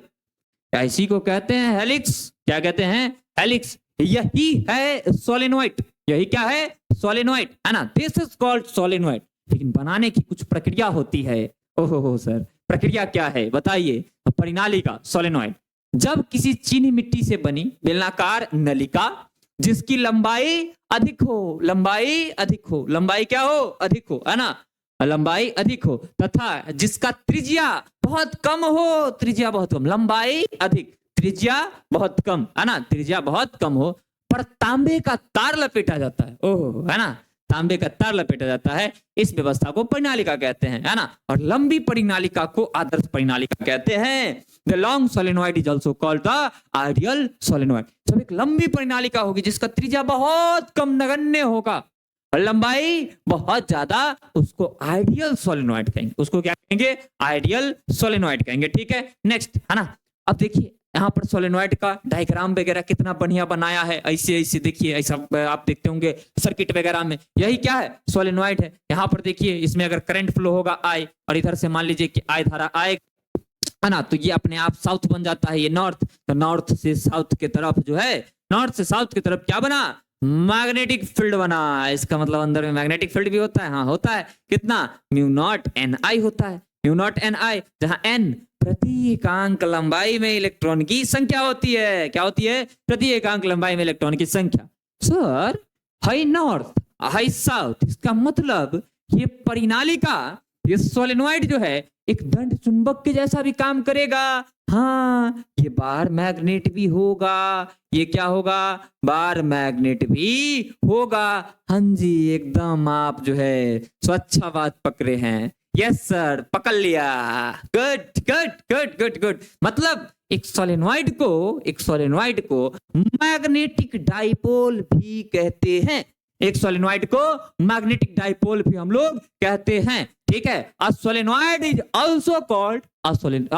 इसी को कहते हैं हेलिक्स। क्या कहते हैं? हेलिक्स। यही है सोलेनोइड। यही क्या है? सोलेनोइड, है ना। This is called solenoid. लेकिन बनाने की कुछ प्रक्रिया होती है। ओहो सर, प्रक्रिया क्या है बताइए? परिनालिका सोलेनोइड, जब किसी चीनी मिट्टी से बनी बेलनाकार नलिका जिसकी लंबाई अधिक हो, लंबाई अधिक हो, लंबाई क्या हो? अधिक हो, है ना, लंबाई अधिक हो, तथा जिसका त्रिज्या बहुत कम हो, त्रिज्या बहुत कम, लंबाई अधिक, त्रिज्या बहुत कम, है ना, त्रिज्या बहुत कम हो, पर तांबे का तार लपेटा जाता है। ओहो, है ना, तांबे का तार लपेटा जाता है। इस व्यवस्था को परिनालिका कहते हैं, है ना। और लंबी परिनालिका को आदर्श परिनालिका कहते हैं। The long solenoid is also called the ideal solenoid. जब एक लंबी परिनालिका होगी जिसका त्रिज्या बहुत कम नगण्य होगा और लंबाई बहुत ज्यादा, उसको आइडियल सोलेनोइड कहेंगे। उसको क्या कहेंगे? आइडियल सोलेनोइड कहेंगे। ठीक है, नेक्स्ट, है ना। अब देखिए यहाँ पर सोलेनोइड का डायग्राम वगैरह कितना बढ़िया बनाया है। ऐसे ऐसे देखिए, ऐसा आप देखते होंगे सर्किट वगैरह में। यही क्या है? सोलेनोइड है। यहाँ पर देखिए, इसमें अगर करंट फ्लो होगा I, और इधर से मान लीजिए कि I धारा आएगा, है ना, तो ये अपने आप साउथ बन जाता है, ये नॉर्थ। तो नॉर्थ से साउथ की तरफ जो है, नॉर्थ से साउथ की तरफ क्या बना? मैग्नेटिक फील्ड बना। इसका मतलब अंदर में मैग्नेटिक फील्ड भी होता है। हाँ होता है। कितना? म्यू नॉट एन आई होता है, म्यू नॉट एन आई, जहां एन प्रति एकांक लंबाई में इलेक्ट्रॉन की संख्या होती है। क्या होती है? प्रति एकांक लंबाई में इलेक्ट्रॉन की संख्या। Sir, high north high south, इसका मतलब ये परिनालिका, ये सोलेनोइड जो है एक दंड चुंबक के जैसा भी काम करेगा। हाँ, ये बार मैग्नेट भी होगा। ये क्या होगा? बार मैग्नेट भी होगा। हाँ जी, एकदम आप जो है स्वच्छ बात पकड़े हैं। यस सर, पकड़ लिया। Good good good good good. मतलब एक सोलेनोइड को मैग्नेटिक डाइपोल भी कहते हैं। एक सोलेनोइड को मैग्नेटिक डाइपोल भी हम लोग कहते हैं। ठीक है, a solenoid is also called a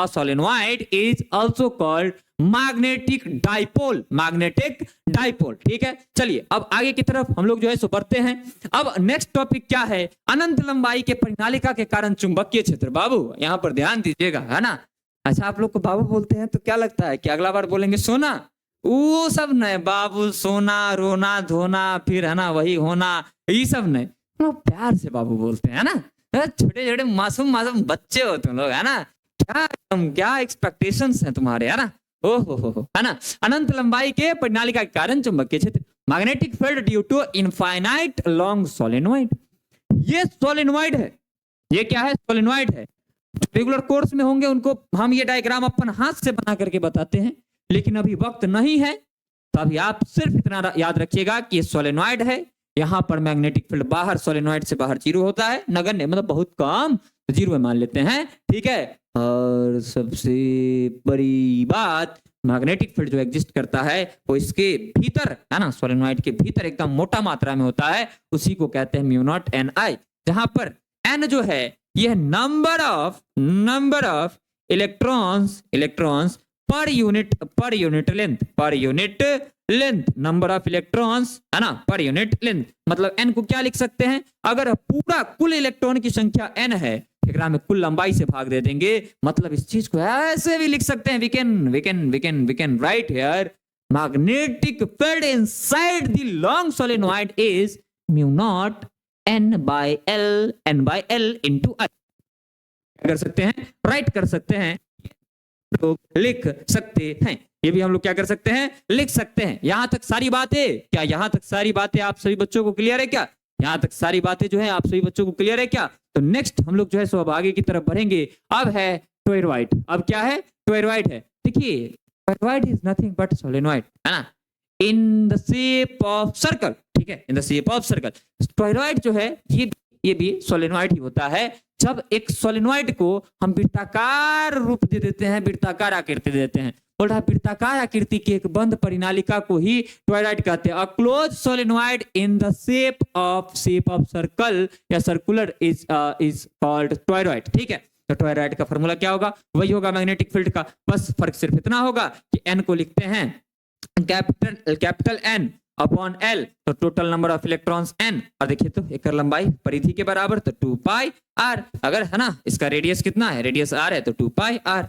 solenoid is also called magnetic dipole, magnetic dipole। ठीक है, चलिए अब आगे की तरफ हम लोग जो है सो बढ़ते हैं। अब नेक्स्ट टॉपिक क्या है? अनंत लंबाई के परिनालिका के कारण चुंबकीय क्षेत्र। बाबू यहाँ पर ध्यान दीजिएगा, है ना। अच्छा, आप लोग को बाबू बोलते हैं तो क्या लगता है कि अगला बार बोलेंगे सोना? वो सब नहीं बाबू, सोना, रोना, धोना, फिर है ना वही होना, ये सब नहीं। प्यार से बाबू बोलते हैं ना। छोटे छोटे मासूम बच्चे हो तुम लोग, है ना। क्या एक्सपेक्टेशंस हैं तुम्हारे, है ना। ओहो, है ना। अनंत लंबाई के परिनालिका के कारण चुंबकीय क्षेत्र, magnetic field due to infinite long solenoid. ये सोलेनोइड है। ये क्या है? सोलेनोइड है। रेगुलर कोर्स में होंगे उनको हम ये डायग्राम अपन हाथ से बना करके बताते हैं, लेकिन अभी वक्त नहीं है, तो अभी आप सिर्फ इतना याद रखिएगा कि ये सोलेनोइड है। यहाँ पर मैग्नेटिक फील्ड बाहर, सोलेनोइड से बाहर जीरो होता है, नगण्य मतलब बहुत कम, तो जीरो मान लेते हैं। ठीक है, और सबसे बड़ी बात, मैग्नेटिक फील्ड जो एग्जिस्ट करता है वो इसके भीतर, है ना, सोलेनोइड के भीतर एकदम मोटा मात्रा में होता है। उसी को कहते हैं म्यू नॉट एन आई, जहां पर एन जो है यह number of electrons per unit length, number of electrons, है ना, पर यूनिट लेंथ। मतलब एन को क्या लिख सकते हैं? अगर पूरा कुल इलेक्ट्रॉन की संख्या एन है, एकरा में कुल लंबाई से भाग दे देंगे। मतलब इस चीज को ऐसे भी लिख सकते हैं, we can write here magnetic field inside the long solenoid is mu nought n by l into I। कर सकते हैं, राइट कर सकते हैं लोग लिख सकते हैं। ये भी हम लोग क्या कर सकते हैं, लिख सकते हैं। यहां तक सारी बातें, क्या यहां तक सारी बातें आप सभी बच्चों को क्लियर है क्या? यहां तक सारी बातें जो है आप सभी बच्चों को क्लियर है क्या? तो नेक्स्ट हम लोग जो है सो अब आगे की तरफ बढ़ेंगे। अब है टोरॉइड। अब क्या है, टोरॉइड है। देखिए toroid is nothing but solenoid, है ना, in the shape of circle, ठीक है, in the shape of circle. Toroid जो है ये भी सोलेनॉइड ही होता है। जब एक सोलेनॉइड को हम वृत्ताकार रूप दे देते हैं, वृत्ताकार आकृति दे देते हैं, बोल रहा वृत्ताकार आकृति की एक बंद परिनालिका को ही टोरॉइड कहते हैं। A close solenoid in the shape of circle या सर्कुलर इज कॉल्ड टोरॉइड, ठीक है। तो टोरॉइड का फॉर्मूला क्या होगा, वही होगा मैग्नेटिक फील्ड का, बस फर्क सिर्फ इतना होगा कि एन को लिखते हैं कैपिटल एन अपॉन एल, तो total number of electrons n, और देखिए तो एक लंबाई परिधि के बराबर तो 2 पाई आर, अगर है ना इसका रेडियस कितना है, रेडियस आर है तो 2 पाई आर।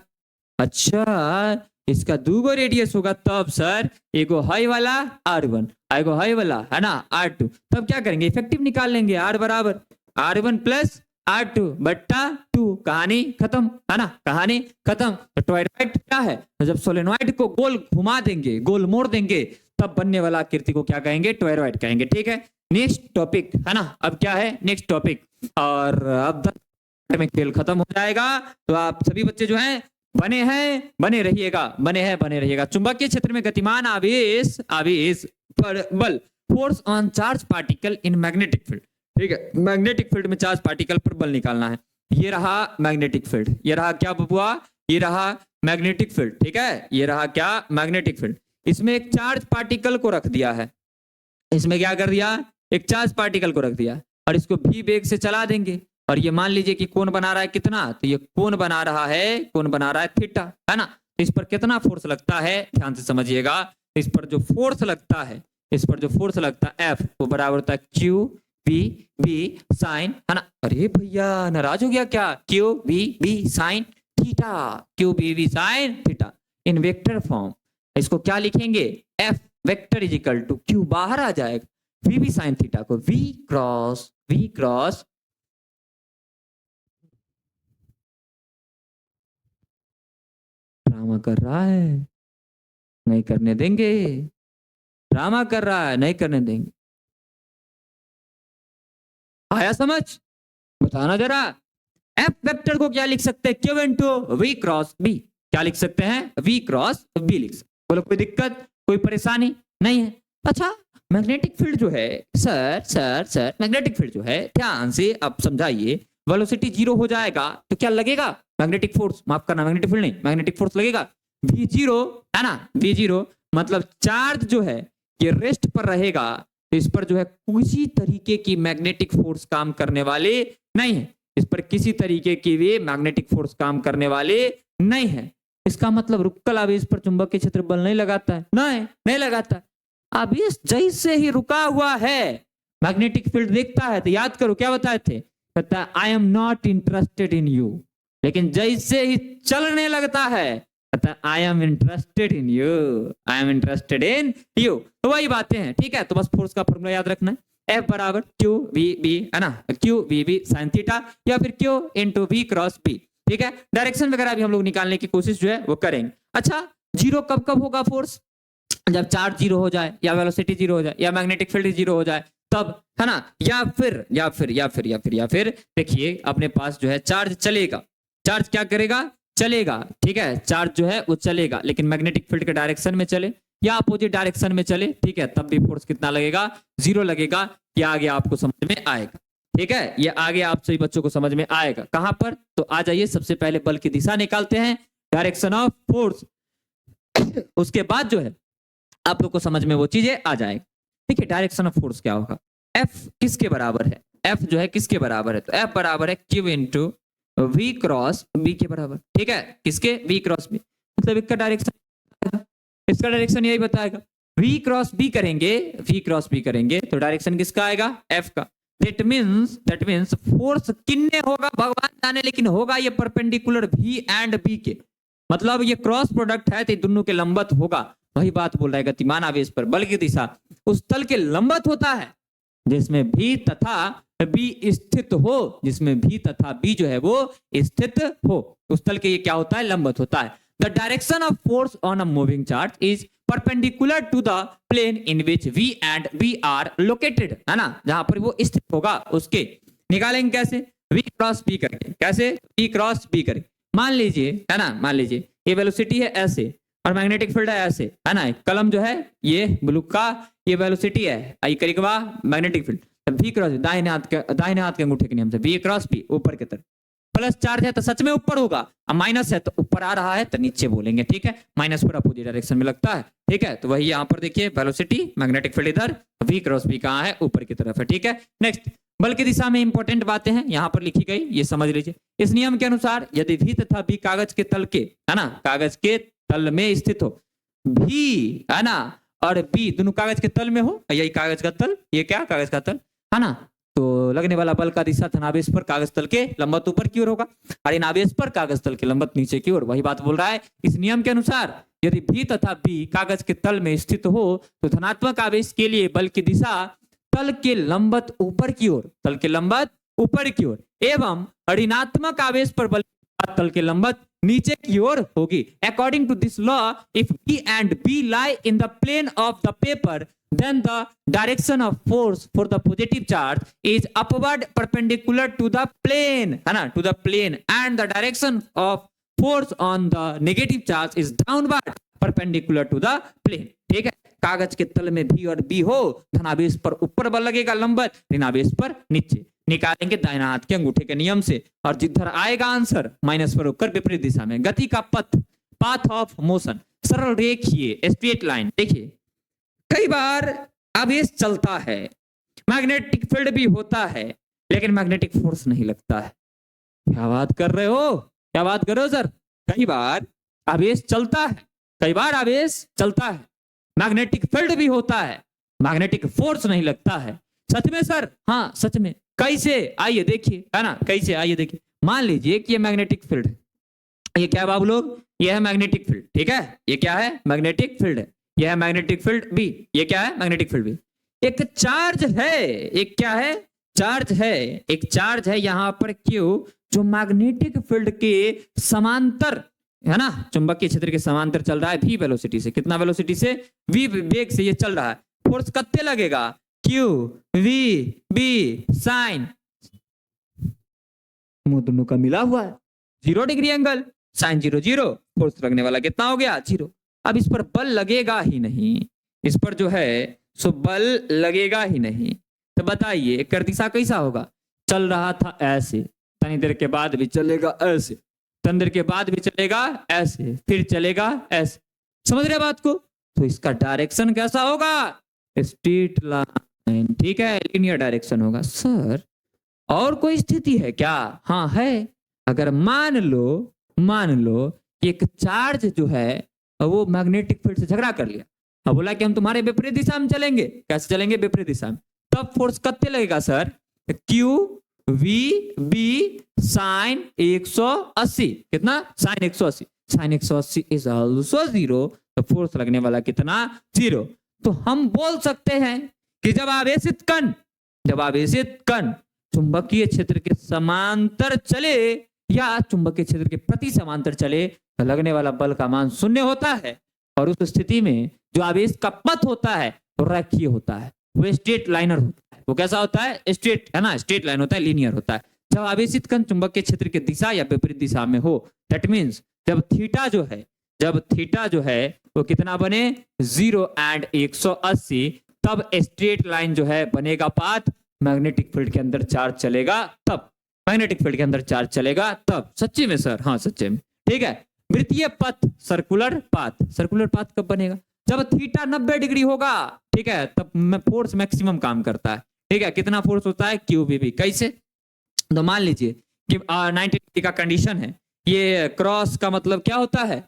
अच्छा इसका दूगो रेडियस होगा तब सर, एगो हाई वाला R1 एगो हाई वाला है ना R2, तब क्या करेंगे, इफेक्टिव निकाल लेंगे, R बराबर R1 प्लस R2 बट्टा 2, कहानी खत्म, है ना, कहानी खत्म। तो टोरॉइड क्या है, तो जब सोलेनॉइड को गोल घुमा देंगे, गोल मोड़ देंगे, तब बनने वाला आकृति को क्या कहेंगे, टोरॉइड कहेंगे, ठीक है। नेक्स्ट टॉपिक है ना, अब क्या है नेक्स्ट टॉपिक, और अब में खेल खत्म हो जाएगा। तो आप सभी बच्चे जो हैं बने रहिएगा। चुंबकीय क्षेत्र में गतिमान आवेश पर बल, force on charge particle in magnetic field, ठीक है। मैग्नेटिक फील्ड में चार्ज पार्टिकल पर बल निकालना है। ये रहा मैग्नेटिक फील्ड, ये रहा क्या बबुआ, ये रहा मैग्नेटिक फील्ड, ठीक है, ये रहा क्या मैग्नेटिक फील्ड। इसमें एक चार्ज पार्टिकल को रख दिया है, इसमें क्या कर दिया, एक चार्ज पार्टिकल को रख दिया, और इसको भी वेग से चला देंगे, और ये मान लीजिए कि कोण बना रहा है कितना, तो ये कोण बना रहा है थीटा, है ना। तो इस पर कितना फोर्स लगता है, ध्यान से समझिएगा। इस पर जो फोर्स लगता है, F, वो बराबर होता है क्यू बी साइन, है ना। अरे भैया नाराज हो गया क्या, q B sine theta, q B sine theta in vector form. इसको क्या लिखेंगे, F vector is equal to q, बाहर आ जाएगा, वी साइन थीटा को V क्रॉस ड्रामा कर रहा है, नहीं करने देंगे, ड्रामा कर रहा है, नहीं करने देंगे। आया समझ, बताना जरा। F वेक्टर को क्या लिख सकते हैं, Q into V cross B, क्या लिख सकते हैं, V क्रॉस B लिख सकते। बोलो कोई दिक्कत, कोई परेशानी नहीं है। अच्छा मैग्नेटिक फील्ड जो है सर मैग्नेटिक फील्ड जो है, ध्यान से आप समझाइए, वेलोसिटी 0 हो जाएगा तो क्या लगेगा, मैग्नेटिक फोर्स, माफ करना मैग्नेटिक फील्ड नहीं, मैग्नेटिक फोर्स लगेगा V0, है ना, V0 मतलब चार्ज जो है ये रेस्ट पर रहेगा, तो इस पर जो है किसी तरीके की मैग्नेटिक फोर्स काम करने वाले नहीं है, इस पर किसी तरीके की वे मैग्नेटिक फोर्स काम करने वाले नहीं है। इसका मतलब रुक्कल आवेश पर चुंबकीय क्षेत्र बल नहीं लगाता है, नहीं लगाता। आवेश जैसे ही रुका हुआ है मैग्नेटिक फील्ड देखता है, तो याद करो क्या बताए थे, कहता है I am not interested in you, लेकिन जैसे ही चलने लगता है कहता है I am interested in you, तो वही बातें हैं, ठीक है। तो बस फोर्स का फॉर्मूला याद रखना है, F बराबर क्यू बी, है ना, क्यू बी साइन थीटा, या फिर Q into V cross B, ठीक है। डायरेक्शन वगैरह भी हम लोग निकालने की कोशिश जो है वो करेंगे। अच्छा जीरो कब होगा फोर्स, जब चार्ज 0 हो जाए, या वेलोसिटी 0 हो जाए, या मैग्नेटिक फील्ड 0 हो जाए, तब, है ना। या फिर देखिए अपने पास जो है चार्ज चलेगा, चार्ज क्या करेगा, चलेगा, ठीक है, चार्ज जो है वो चलेगा, लेकिन मैग्नेटिक फील्ड के डायरेक्शन में चले या अपोजिट डायरेक्शन में चले, ठीक है, तब भी फोर्स कितना लगेगा, 0 लगेगा। ये आगे आपको समझ में आएगा, ठीक है, ये आगे आप सभी बच्चों को समझ में आएगा। कहां पर, तो आ जाइए, सबसे पहले बल की दिशा निकालते हैं, डायरेक्शन ऑफ फोर्स, उसके बाद जो है आप लोग को समझ में वो चीजें आ जाएगी। देखिए डायरेक्शन ऑफ फोर्स क्या होगा, F किसके बराबर है, F जो है किसके बराबर है, तो F बराबर है Q into V cross B के बराबर, ठीक है, किसके, V क्रॉस B, मतलब इसका डायरेक्शन यही बताएगा। V क्रॉस B करेंगे तो डायरेक्शन किसका आएगा, F का। दैट मींस फोर्स किन्ने होगा भगवान जाने, लेकिन होगा ये परपेंडिकुलर V एंड B के, मतलब ये क्रॉस प्रोडक्ट है तो दोनों के लंबवत होगा। वही बात बोल रहा है, गतिमान आवेश पर बल की दिशा उस तल के लंबवत होता है जिसमें भी तथा बी स्थित हो, जिसमें भी तथा बी जो है वो स्थित हो, उस तल के ये क्या होता है, लंबवत होता है। The direction of force on a moving charge is perpendicular to the plane in which V and B are located, है ना, जहां पर वो स्थित होगा उसके निकालेंगे कैसे, V क्रॉस B करके, कैसे V क्रॉस B करके। मान लीजिए, है ना, मान लीजिए ये वेलोसिटी है ऐसे और मैग्नेटिक फील्ड है ऐसे, है ना, कलम जो है ये ब्लू का, ये वेलोसिटी है, आई करिकवा मैग्नेटिक फील्ड, V क्रॉस दाहिने हाथ के अंगूठे के नियम से V क्रॉस B ऊपर की तरफ, प्लस चार्ज है तो सच में ऊपर होगा, अब माइनस है तो ऊपर आ रहा है तो नीचे बोलेंगे, ठीक है, माइनस पर अपोजिट डायरेक्शन में लगता है, ठीक है, तो वही यहाँ पर देखिए वेलोसिटी मैग्नेटिक फील्ड इधर, V क्रॉस B कहाँ है, ऊपर की तरफ है, ठीक है। नेक्स्ट, बल की दिशा में इंपॉर्टेंट बातें हैं यहाँ पर लिखी गई, ये समझ लीजिए। इस नियम के अनुसार यदि V तथा B कागज के तल के, है ना, कागज के तल में स्थित हो, भी, है ना, और B दोनों कागज के तल में हो, यही कागज का तल, ये क्या कागज का तल, है ना, तो लगने वाला बल का दिशा धनावेश पर कागज तल के लंबवत ऊपर की ओर होगा और इनावेश पर कागज तल के लंबवत नीचे की ओर, वही बात बोल रहा है। इस नियम के अनुसार यदि V तथा B कागज के तल में स्थित हो तो धनात्मक आवेश के लिए बल की दिशा तल के लंबवत ऊपर की ओर, तल के लंबवत ऊपर की ओर, एवं ऋणात्मक आवेश पर बल तल के लंबवत नीचे की ओर होगी। According to this law, if B and B lie in the plane of the paper, then the direction of force for the positive charge is upward perpendicular to the plane, है ना, to the plane, and the direction of force on the negative charge is downward perpendicular to the plane, ठीक है। कागज के तल में भी और B हो, धनावेश पर ऊपर बल लगेगा लंबवत, ऋणावेश पर नीचे, निकालेंगे दाहिना हाथ के अंगूठे के नियम से, और जिधर आएगा आंसर माइनस पर होकर विपरीत दिशा में। गति का पथ, पाथ ऑफ मोशन, सरल रेखीय स्ट्रेट लाइन। देखिए कई बार आवेश चलता है, मैग्नेटिक फील्ड भी होता है, लेकिन मैग्नेटिक फोर्स नहीं लगता है। क्या बात कर रहे हो, क्या बात कर रहे हो सर? कई बार आवेश चलता है, कई बार आवेश चलता है, मैग्नेटिक फील्ड भी होता है, मैग्नेटिक फोर्स नहीं लगता है। सच में सर? हाँ सच में। कैसे? आइए देखिए, है ना, कैसे, आइए देखिए। मान लीजिए कि ये मैग्नेटिक फील्ड है, ये क्या है बाबू लोग, ये है मैग्नेटिक फील्ड, ठीक है, ये क्या है, मैग्नेटिक फील्ड है, ये है मैग्नेटिक फील्ड बी, ये क्या है, मैग्नेटिक फील्ड बी। एक चार्ज है, एक क्या है, चार्ज है, एक चार्ज है यहाँ पर क्यू, जो मैग्नेटिक फील्ड के समांतर, है ना, चुंबकीय क्षेत्र के समांतर चल रहा है v वेलोसिटी से। कितना वेलोसिटी से? v वेग से ये चल रहा है। फोर्स कितने लगेगा? q v b साइन, दोनों का मिला हुआ है, 0 डिग्री एंगल, साइन 0 0, फोर्स लगने वाला कितना हो गया? 0। अब इस पर बल लगेगा ही नहीं, इस पर जो है सो बल लगेगा ही नहीं, तो बताइए एकर दिशा कैसा होगा? चल रहा था ऐसे, तनी देर के बाद भी चलेगा ऐसे, तनी देर के बाद भी चलेगा ऐसे, फिर चलेगा ऐसे। समझ रहे बात को? तो इसका डायरेक्शन कैसा होगा? स्ट्रेट लाइन, ठीक है, लीनियर डायरेक्शन होगा। सर और कोई स्थिति है क्या? हाँ है। अगर मान लो कि एक चार्ज जो है वो मैग्नेटिक फील्ड से झगड़ा कर लिया, अब बोला कि हम तुम्हारे विपरीत दिशा में चलेंगे। कैसे चलेंगे? विपरीत दिशा में। तब फोर्स कितने लगेगा sir? Q V B sine 180। कितना? साइन 180। साइन 180 इज ऑल्सो 0, तो फोर्स लगने वाला कितना? 0। तो हम बोल सकते हैं कि जब आवेशित कण चुंबकीय क्षेत्र के समांतर चले या चुंबकीय क्षेत्र के प्रति समांतर चले तो लगने वाला बल का मान 0 होता है, और उस स्थिति में जो आवेश का पथ होता है वो रेखीय होता है, वो स्ट्रेट लाइनर होता है। वो कैसा होता है? स्ट्रेट, है ना, स्ट्रेट लाइन होता है, लीनियर होता है। जब आवेशित कण चुंबकीय क्षेत्र की दिशा या विपरीत दिशा में हो, दैट मींस जब थीटा जो है वो कितना बने? 0 एंड 180, तब स्ट्रेट लाइन जो है बनेगा पाथ। मैग्नेटिक फील्ड के अंदर चार्ज चलेगा तब, मैग्नेटिक फील्ड के अंदर चार्ज चलेगा तब। सच्ची में सर? हाँ सच्चे में, ठीक है। वृत्तीय पथ, सर्कुलर पाथ कब बनेगा? जब थीटा 90 डिग्री होगा, ठीक है, तब फोर्स मैक्सिमम काम करता है, ठीक है। कितना फोर्स होता है? QVB। कैसे? तो मान लीजिए कि 90 डिग्री का कंडीशन है, ये क्रॉस का मतलब क्या होता है?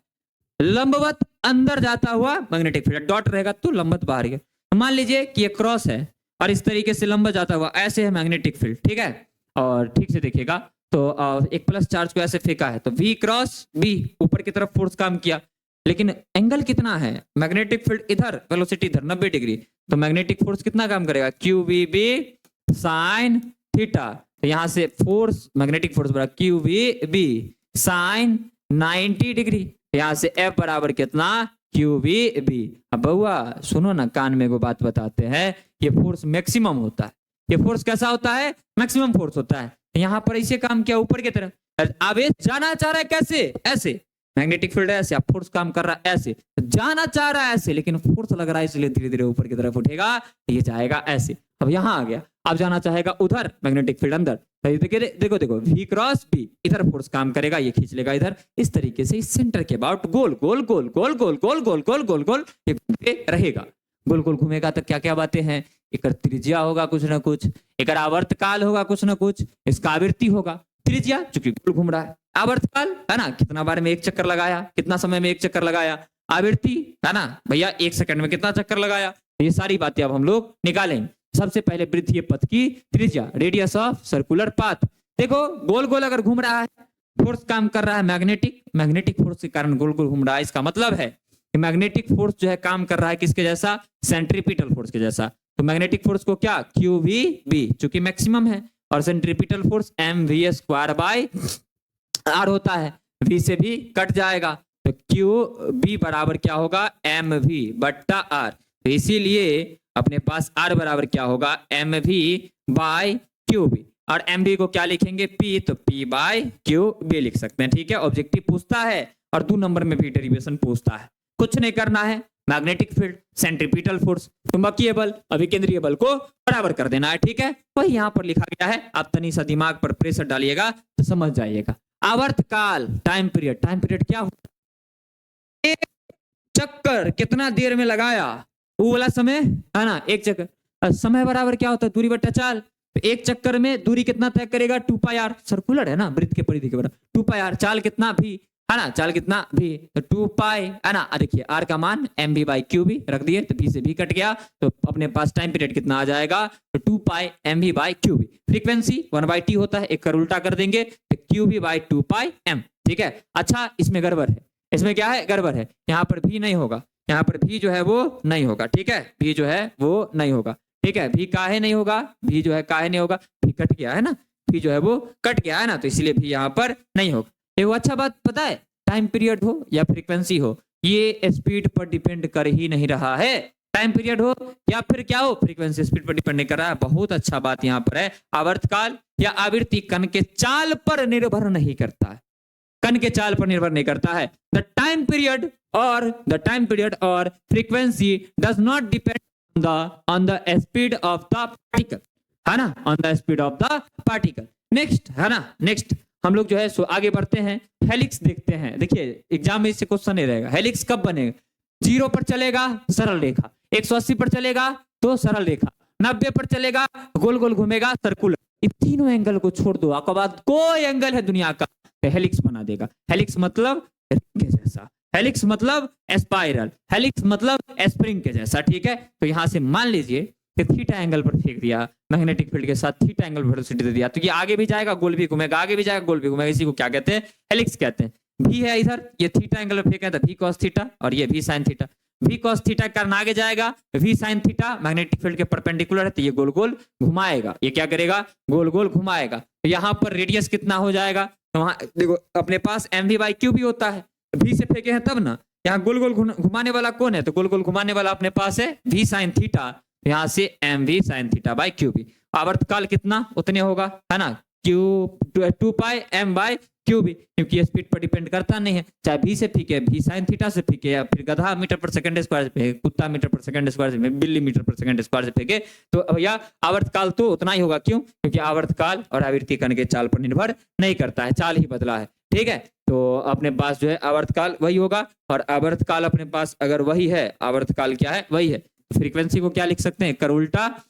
लंबवत अंदर जाता हुआ मैग्नेटिक फील्ड, डॉट रहेगा तो लंबवत बाहर गया। तो मान लीजिए कि ये क्रॉस है और इस तरीके से लंबा जाता हुआ ऐसे है मैग्नेटिक फील्ड, ठीक है। और ठीक से देखिएगा तो एक प्लस चार्ज को ऐसे फेंका है तो V क्रॉस B ऊपर की तरफ फोर्स काम किया, लेकिन एंगल कितना है? मैग्नेटिक फील्ड इधर, वेलोसिटी इधर 90 डिग्री, तो मैग्नेटिक फोर्स कितना काम करेगा? QVB sine theta. तो यहां से फोर्स, मैग्नेटिक फोर्स बड़ा QVB साइन 90 डिग्री। यहाँ से F बराबर कितना, QVB। अब बउआ सुनो ना, कान में को बात बताते हैं, ये फोर्स मैक्सिमम होता है। ये फोर्स कैसा होता है, मैक्सिमम फोर्स होता है। यहाँ पर ऐसे काम किया ऊपर की तरफ, आवेश जाना चाह रहा है कैसे, ऐसे, मैग्नेटिक फील्ड है ऐसे, अब फोर्स काम कर रहा है ऐसे, जाना चाह रहा है ऐसे, लेकिन फोर्स लग रहा है इसलिए धीरे धीरे ऊपर की तरफ उठेगा, ये जाएगा ऐसे। अब यहाँ आ गया, अब जाना चाहेगा उधर, मैग्नेटिक फील्ड अंदर, तो देखो देखो V क्रॉस B, इधर फोर्स काम करेगा, ये खींच लेगा इधर, इस तरीके से इस सेंटर के अबाउट गोल गोल गोल गोल गोल गोल गोल गोल गोल गोल ये घूमते रहेगा। गोल गोल घूमेगा तो क्या क्या बातें हैं, एक त्रिज्या होगा कुछ ना कुछ, एक आवर्तकाल होगा कुछ ना कुछ, इसका आवृत्ति होगा, त्रिज्या चूंकि गोल घूम रहा है, आवर्तकाल है ना, कितना बार में एक चक्कर लगाया, कितना समय में एक चक्कर लगाया, आवृत्ति है ना भैया 1 सेकंड में कितना चक्कर लगाया, ये सारी बातें अब हम लोग निकालेंगे। सबसे पहले वृत्तीय पथ की त्रिज्या, रेडियस ऑफ सर्कुलर पाथ। देखो गोल गोल अगर घूम रहा है, फोर्स काम कर रहा है मैग्नेटिक फोर्स के कारण गोल गोल घूम रहा है, इसका मतलब है कि मैग्नेटिक फोर्स जो है काम कर रहा है किसके जैसा, सेंट्रीपिटल फोर्स के जैसा। तो मैग्नेटिक फोर्स को क्या, QVB चूंकि मैक्सिमम है, और सेंट्रीपिटल फोर्स mv²/r होता है, V से भी कट जाएगा, तो QB बराबर क्या होगा, mv/r। तो इसीलिए अपने पास R बराबर क्या होगा, mv/QB, और mv को क्या लिखेंगे, P, तो P/QB लिख सकते हैं। ठीक है, ऑब्जेक्टिव पूछता है और 2 नंबर में भी डेरिवेशन पूछता है, कुछ नहीं करना है, मैग्नेटिक फील्ड, सेंट्रीपिटल फोर्स, चुंबकीय बल, अभिकेंद्रीय बल को बराबर कर देना है। ठीक है, वही यहाँ पर लिखा गया है, आप तनी सा दिमाग पर प्रेशर डालिएगा तो समझ जाइएगा। आवर्तकाल, टाइम पीरियड क्या होता है, एक चक्कर कितना देर में लगाया, वो वाला समय है ना, एक चक्कर। समय बराबर क्या होता है, दूरी बट्टा चाल, तो एक चक्कर में दूरी कितना तय करेगा, 2πr, सर्कुलर है ना, वृत्त के परिधि के बराबर 2πr, चाल कितना भी है ना, चाल कितना भी, तो 2π है ना, देखिए r का मान mv/QB रख दिए, तो v से भी कट गया, तो अपने पास टाइम पीरियड कितना आ जाएगा, तो 2π mv/QB। फ्रीक्वेंसी 1/t होता है, एक कर उल्टा कर देंगे तो QB/2πm। ठीक है, अच्छा इसमें गड़बड़ है, इसमें क्या है, गड़बड़ है, यहाँ पर भी नहीं होगा, यहाँ पर भी जो है वो नहीं होगा। ठीक है, भी जो है वो नहीं होगा। ठीक है, भी काहे नहीं होगा, भी जो है काहे नहीं होगा, भी कट गया है ना, भी जो है वो कट गया है ना, तो इसलिए भी यहाँ पर नहीं होगा। एक अच्छा बात पता है, टाइम पीरियड हो या फ्रीक्वेंसी हो, ये स्पीड पर डिपेंड कर ही नहीं रहा है। टाइम पीरियड हो या फिर क्या हो, फ्रीक्वेंसी स्पीड पर डिपेंड नहीं कर रहा है। बहुत अच्छा बात यहाँ पर है, आवर्तकाल या आवृत्ति कण के चाल पर निर्भर नहीं करता है, कण के चाल पर निर्भर नहीं करता है। द टाइम पीरियड और frequency does not depend on the speed of the particle, है ना, on the speed of the particle. Next है ना, नेक्स्ट हम लोग जो है सो आगे बढ़ते हैं, हेलिक्स देखते हैं। देखिए एग्जाम में इससे क्वेश्चन नहीं रहेगा, हेलिक्स कब बनेगा, 0 पर चलेगा सरल रेखा, 180 पर चलेगा तो सरल रेखा, 90 पर चलेगा गोल गोल घूमेगा सर्कुलर, इन तीनों एंगल को छोड़ दो, आपके बाद कोई एंगल है दुनिया का तो हेलिक्स बना देगा। हेलिक्स मतलब रिंग के जैसा, हेलिक्स मतलब स्पाइरल, हेलिक्स मतलब स्प्रिंग के जैसा। ठीक है, तो यहां से मान लीजिए कि थीटा एंगल पर फेंक दिया, मैग्नेटिक फील्ड के साथ थीटा एंगल वेलोसिटी दे दिया, तो ये आगे भी जाएगा गोल भी घूमेगा, आगे भी जाएगा गोल भी घूमेगा, इसी को क्या कहते हैं, हेलिक्स कहते हैं। भी है इधर, ये थीटा एंगल पर फेंका था भी कॉस थीटा, और ये भी साइन थीटा, भी कॉस थीटा के कारण आगे जाएगा, भी साइन थीटा मैग्नेटिक फील्ड के परपेंडिकुलर है तो ये गोल गोल घुमाएगा, ये क्या करेगा, गोल गोल घुमाएगा। तो यहाँ पर रेडियस कितना हो जाएगा, तो वहां देखो अपने पास mv/q भी होता है, भी से फेंके हैं तब ना, यहाँ गोल गोल घुमाने वाला कौन है, तो गोल गोल घुमाने वाला अपने पास है v साइन थीटा, यहाँ से mv sine theta by QB। आवर्तकाल कितना उतने होगा, है ना, q 2π m/QB, क्योंकि स्पीड पर डिपेंड करता नहीं है, चाहे v से फीके, v साइन थीटा से फीके, या फिर गधा मीटर पर सेकंड स्क्वायर से फेंके, कुत्ता मीटर पर सेकंड स्क्वायर से, बिल्ली मीटर पर सेकंड स्क्वायर से फेंके, तो भैया आवर्तकाल तो उतना ही होगा। क्यों, क्योंकि आवर्तकाल और आवृत्ति कण के चाल पर निर्भर नहीं करता है, चाल ही बदला है। ठीक है, तो अपने पास जो है आवर्तकाल वही होगा, और आवर्तकाल अपने पास अगर वही है, आवर्तकाल क्या है, वही है, फ्रीक्वेंसी को क्या लिख सकते हैं, कर उल्टा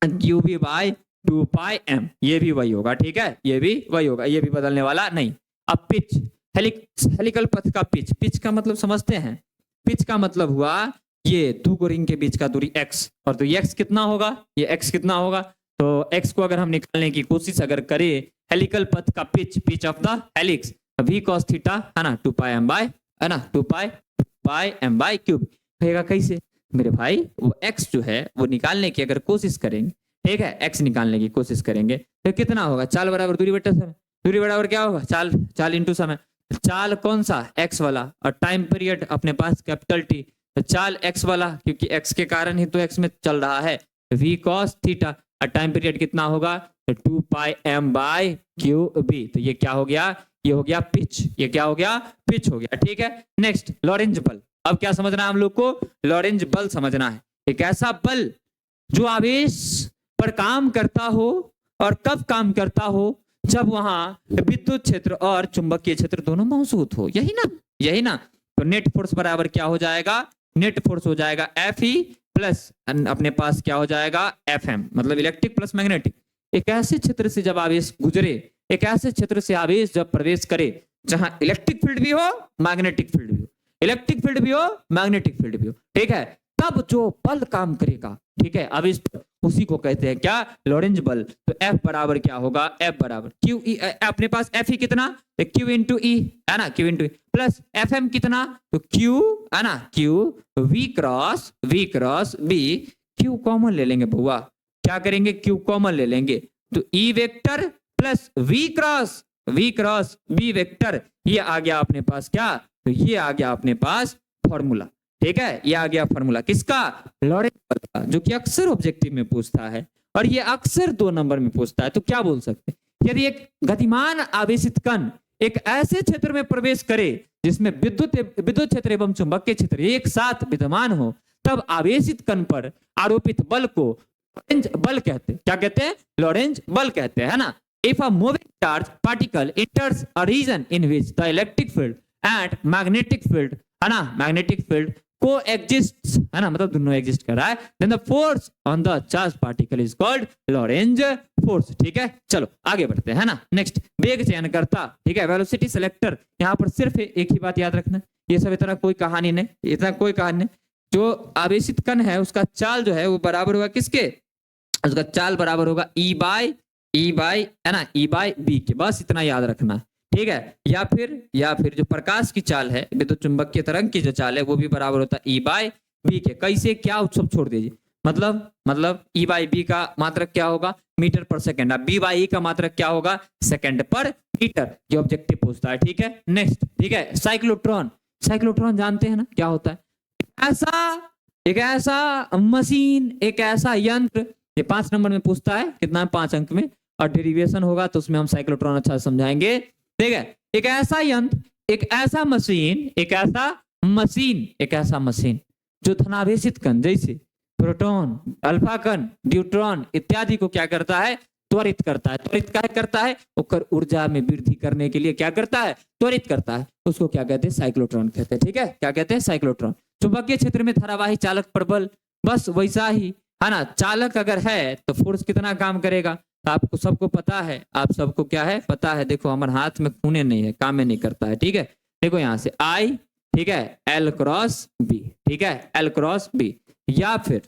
QB/2πm, ये भी वही होगा। ठीक है, ये भी वही होगा, ये भी बदलने वाला नहीं। अब पिच, हेलिकल पथ का पिच, पिच का मतलब समझते हैं, पिच का मतलब हुआ ये 2 रिंग के बीच का दूरी x, और तो x कितना होगा, ये x कितना होगा, तो x को अगर हम निकालने की कोशिश अगर करें, हेलिकल पथ का pitch, pitch of the helix, v cos theta है ना, 2πm/QB होगा। कैसे मेरे भाई, वो x जो है वो निकालने की अगर कोशिश करेंगे, ठीक है, x निकालने की कोशिश करेंगे तो कितना होगा, चाल बराबर दूरी बट्टा समय, दूरी बराबर क्या होगा, चाल इंटू समय, चाल कौन सा, एक्स वाला, और टाइम पीरियड अपने पास कैपिटल टी, तो चाल एक्स वाला क्योंकि एक्स के कारण ही तो एक्स में चल रहा है, v cos थीटा, और टाइम पीरियड कितना होगा, 2 पाई m बाय क्यू बी। तो ये क्या हो गया, ये हो गया पिच, ये क्या हो गया, पिच हो गया। ठीक है, नेक्स्ट लॉरेंज बल। अब क्या समझना है हम लोग को, लॉरेंज बल समझना है। एक ऐसा बल जो आवेश पर काम करता हो, और कब काम करता हो, जब वहां विद्युत क्षेत्र और चुंबकीय क्षेत्र दोनों मौजूद हो। यही ना, यही ना। तो नेट फोर्स बराबर क्या हो जाएगा, नेट फोर्स हो जाएगा एफ ई प्लस अपने पास क्या हो जाएगा, एफ एम, मतलब इलेक्ट्रिक प्लस मैग्नेटिक। एक ऐसे क्षेत्र से जब आवेश गुजरे, एक ऐसे क्षेत्र से आवेश जब प्रवेश करे जहां इलेक्ट्रिक फील्ड भी हो, मैग्नेटिक फील्ड भी हो, इलेक्ट्रिक फील्ड भी हो, मैग्नेटिक फील्ड भी हो, ठीक है, तब जो बल काम करेगा, ठीक है, अब इस उसी को कहते हैं क्या, लॉरेंज बल। तो F बराबर क्या होगा, F बराबर क्यू ई, अपने पास F ही कितना, Q इंटू ई है ना, Q into E plus F M कितना, तो Q है ना, Q V cross B। Q common ले लेंगे बुआ, क्या करेंगे, Q कॉमन ले लेंगे, तो E vector plus V cross B vector, ये आ गया अपने पास क्या, तो ये आ गया अपने पास फॉर्मूला। ठीक है, ये आ गया फॉर्मूला किसका, लॉरेंज बल का, जो कि अक्सर ऑब्जेक्टिव में पूछता है, और ये अक्सर 2 नंबर में पूछता है। तो क्या बोल सकते हैं, यदि एक गतिमान आवेशित कण एक ऐसे क्षेत्र में प्रवेश करे जिसमें विद्युत क्षेत्र एवं चुंबकीय क्षेत्र एक साथ विद्यमान हो, तब आवेशित कण पर आरोपित बल को लॉरेंज बल कहते हैं। क्या कहते हैं, लॉरेंज बल कहते हैं, है ना। If a moving charge particle enters a region in which the electric field and magnetic field, है ना, मैग्नेटिक फील्ड को एग्जिस्ट, है ना, मतलब दोनों एग्जिस्ट कर रहा है, then the force on the charge particle is called Lorentz force. ठीक है, चलो आगे बढ़ते हैं, है ना। नेक्स्ट वेग चयन करता, ठीक है, वेलोसिटी सिलेक्टर। यहाँ पर सिर्फ एक ही बात याद रखना, ये सब इतना कोई कहानी नहीं, इतना कोई कहानी नहीं। जो आवेशित कण है उसका चाल जो है वो बराबर होगा किसके, उसका चाल बराबर होगा ई बाय है ना, ई बाय बी के, बस इतना याद रखना। ठीक है, या फिर जो प्रकाश की चाल है, विद्युत चुंबकीय तरंग की जो चाल है वो भी बराबर होता है ई बाय बी के। कैसे, क्या, सब छोड़ दीजिए, मतलब ई बाय बी का मात्रक क्या होगा, मीटर पर सेकंड, बी बाय ई का मात्रक क्या होगा, सेकंड पर मीटर। ये ऑब्जेक्टिव पूछता है। ठीक है, नेक्स्ट, ठीक है, साइक्लोट्रॉन जानते हैं ना क्या होता है, एक ऐसा मशीन, एक ऐसा यंत्र, ये 5 नंबर में पूछता है, कितना है, 5 अंक में, और डेरिवेशन होगा तो उसमें हम साइक्लोट्रॉन अच्छा समझाएंगे। ठीक है, एक ऐसा यंत्र, एक ऐसा मशीन जो धनावेशित कण जैसे प्रोटॉन, अल्फा कण, न्यूट्रॉन इत्यादि को क्या करता है, त्वरित करता है। त्वरित क्या करता है, ऊर्जा में वृद्धि करने के लिए क्या करता है, त्वरित करता है, उसको क्या कहते हैं, साइक्लोट्रॉन कहते हैं। ठीक है, क्या कहते हैं, साइक्लोट्रॉन। चुंबकीय क्षेत्र में धारावाही चालक प्रबल, बस वैसा ही, है ना, चालक अगर है तो फोर्स कितना काम करेगा, आपको सबको पता है, आप सबको क्या है पता है। देखो हमारे हाथ में खूने नहीं है, काम में नहीं करता है। ठीक है, देखो यहाँ से आई, ठीक है, एल क्रॉस बी, ठीक है, एल क्रॉस बी, या फिर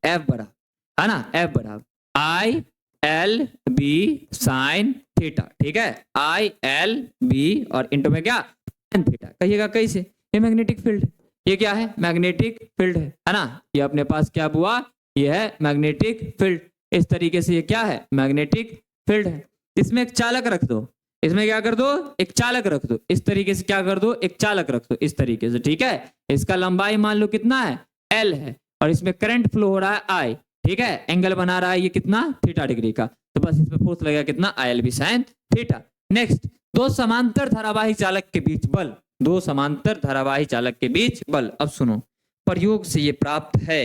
एफ बराबर, है ना, एफ बराबर I L B sine theta. ठीक है, आई एल बी और इंटू में क्या, साइन थीटा। कहिएगा कैसे, ये मैग्नेटिक फील्ड, ये क्या है, मैग्नेटिक फील्ड है ना, ये अपने पास क्या हुआ, ये है मैग्नेटिक फील्ड। इस तरीके से ये क्या है, मैग्नेटिक फील्ड है। इसमें एक चालक रख दो, इसमें क्या कर दो, एक चालक रख दो, इस तरीके से क्या कर दो, एक चालक रख दो इस तरीके से। ठीक है, इसका लंबाई मान लो कितना है, एल है, और इसमें करंट फ्लो हो रहा है आई। ठीक है, एंगल बना रहा है ये कितना, थीटा डिग्री का, तो बस इसमें फोर्स लगेगा कितना, I L B sine theta. Next, दो समांतर धारावाही चालक के बीच बल, दो समांतर धारावाही चालक के बीच बल। अब सुनो, प्रयोग से ये प्राप्त है।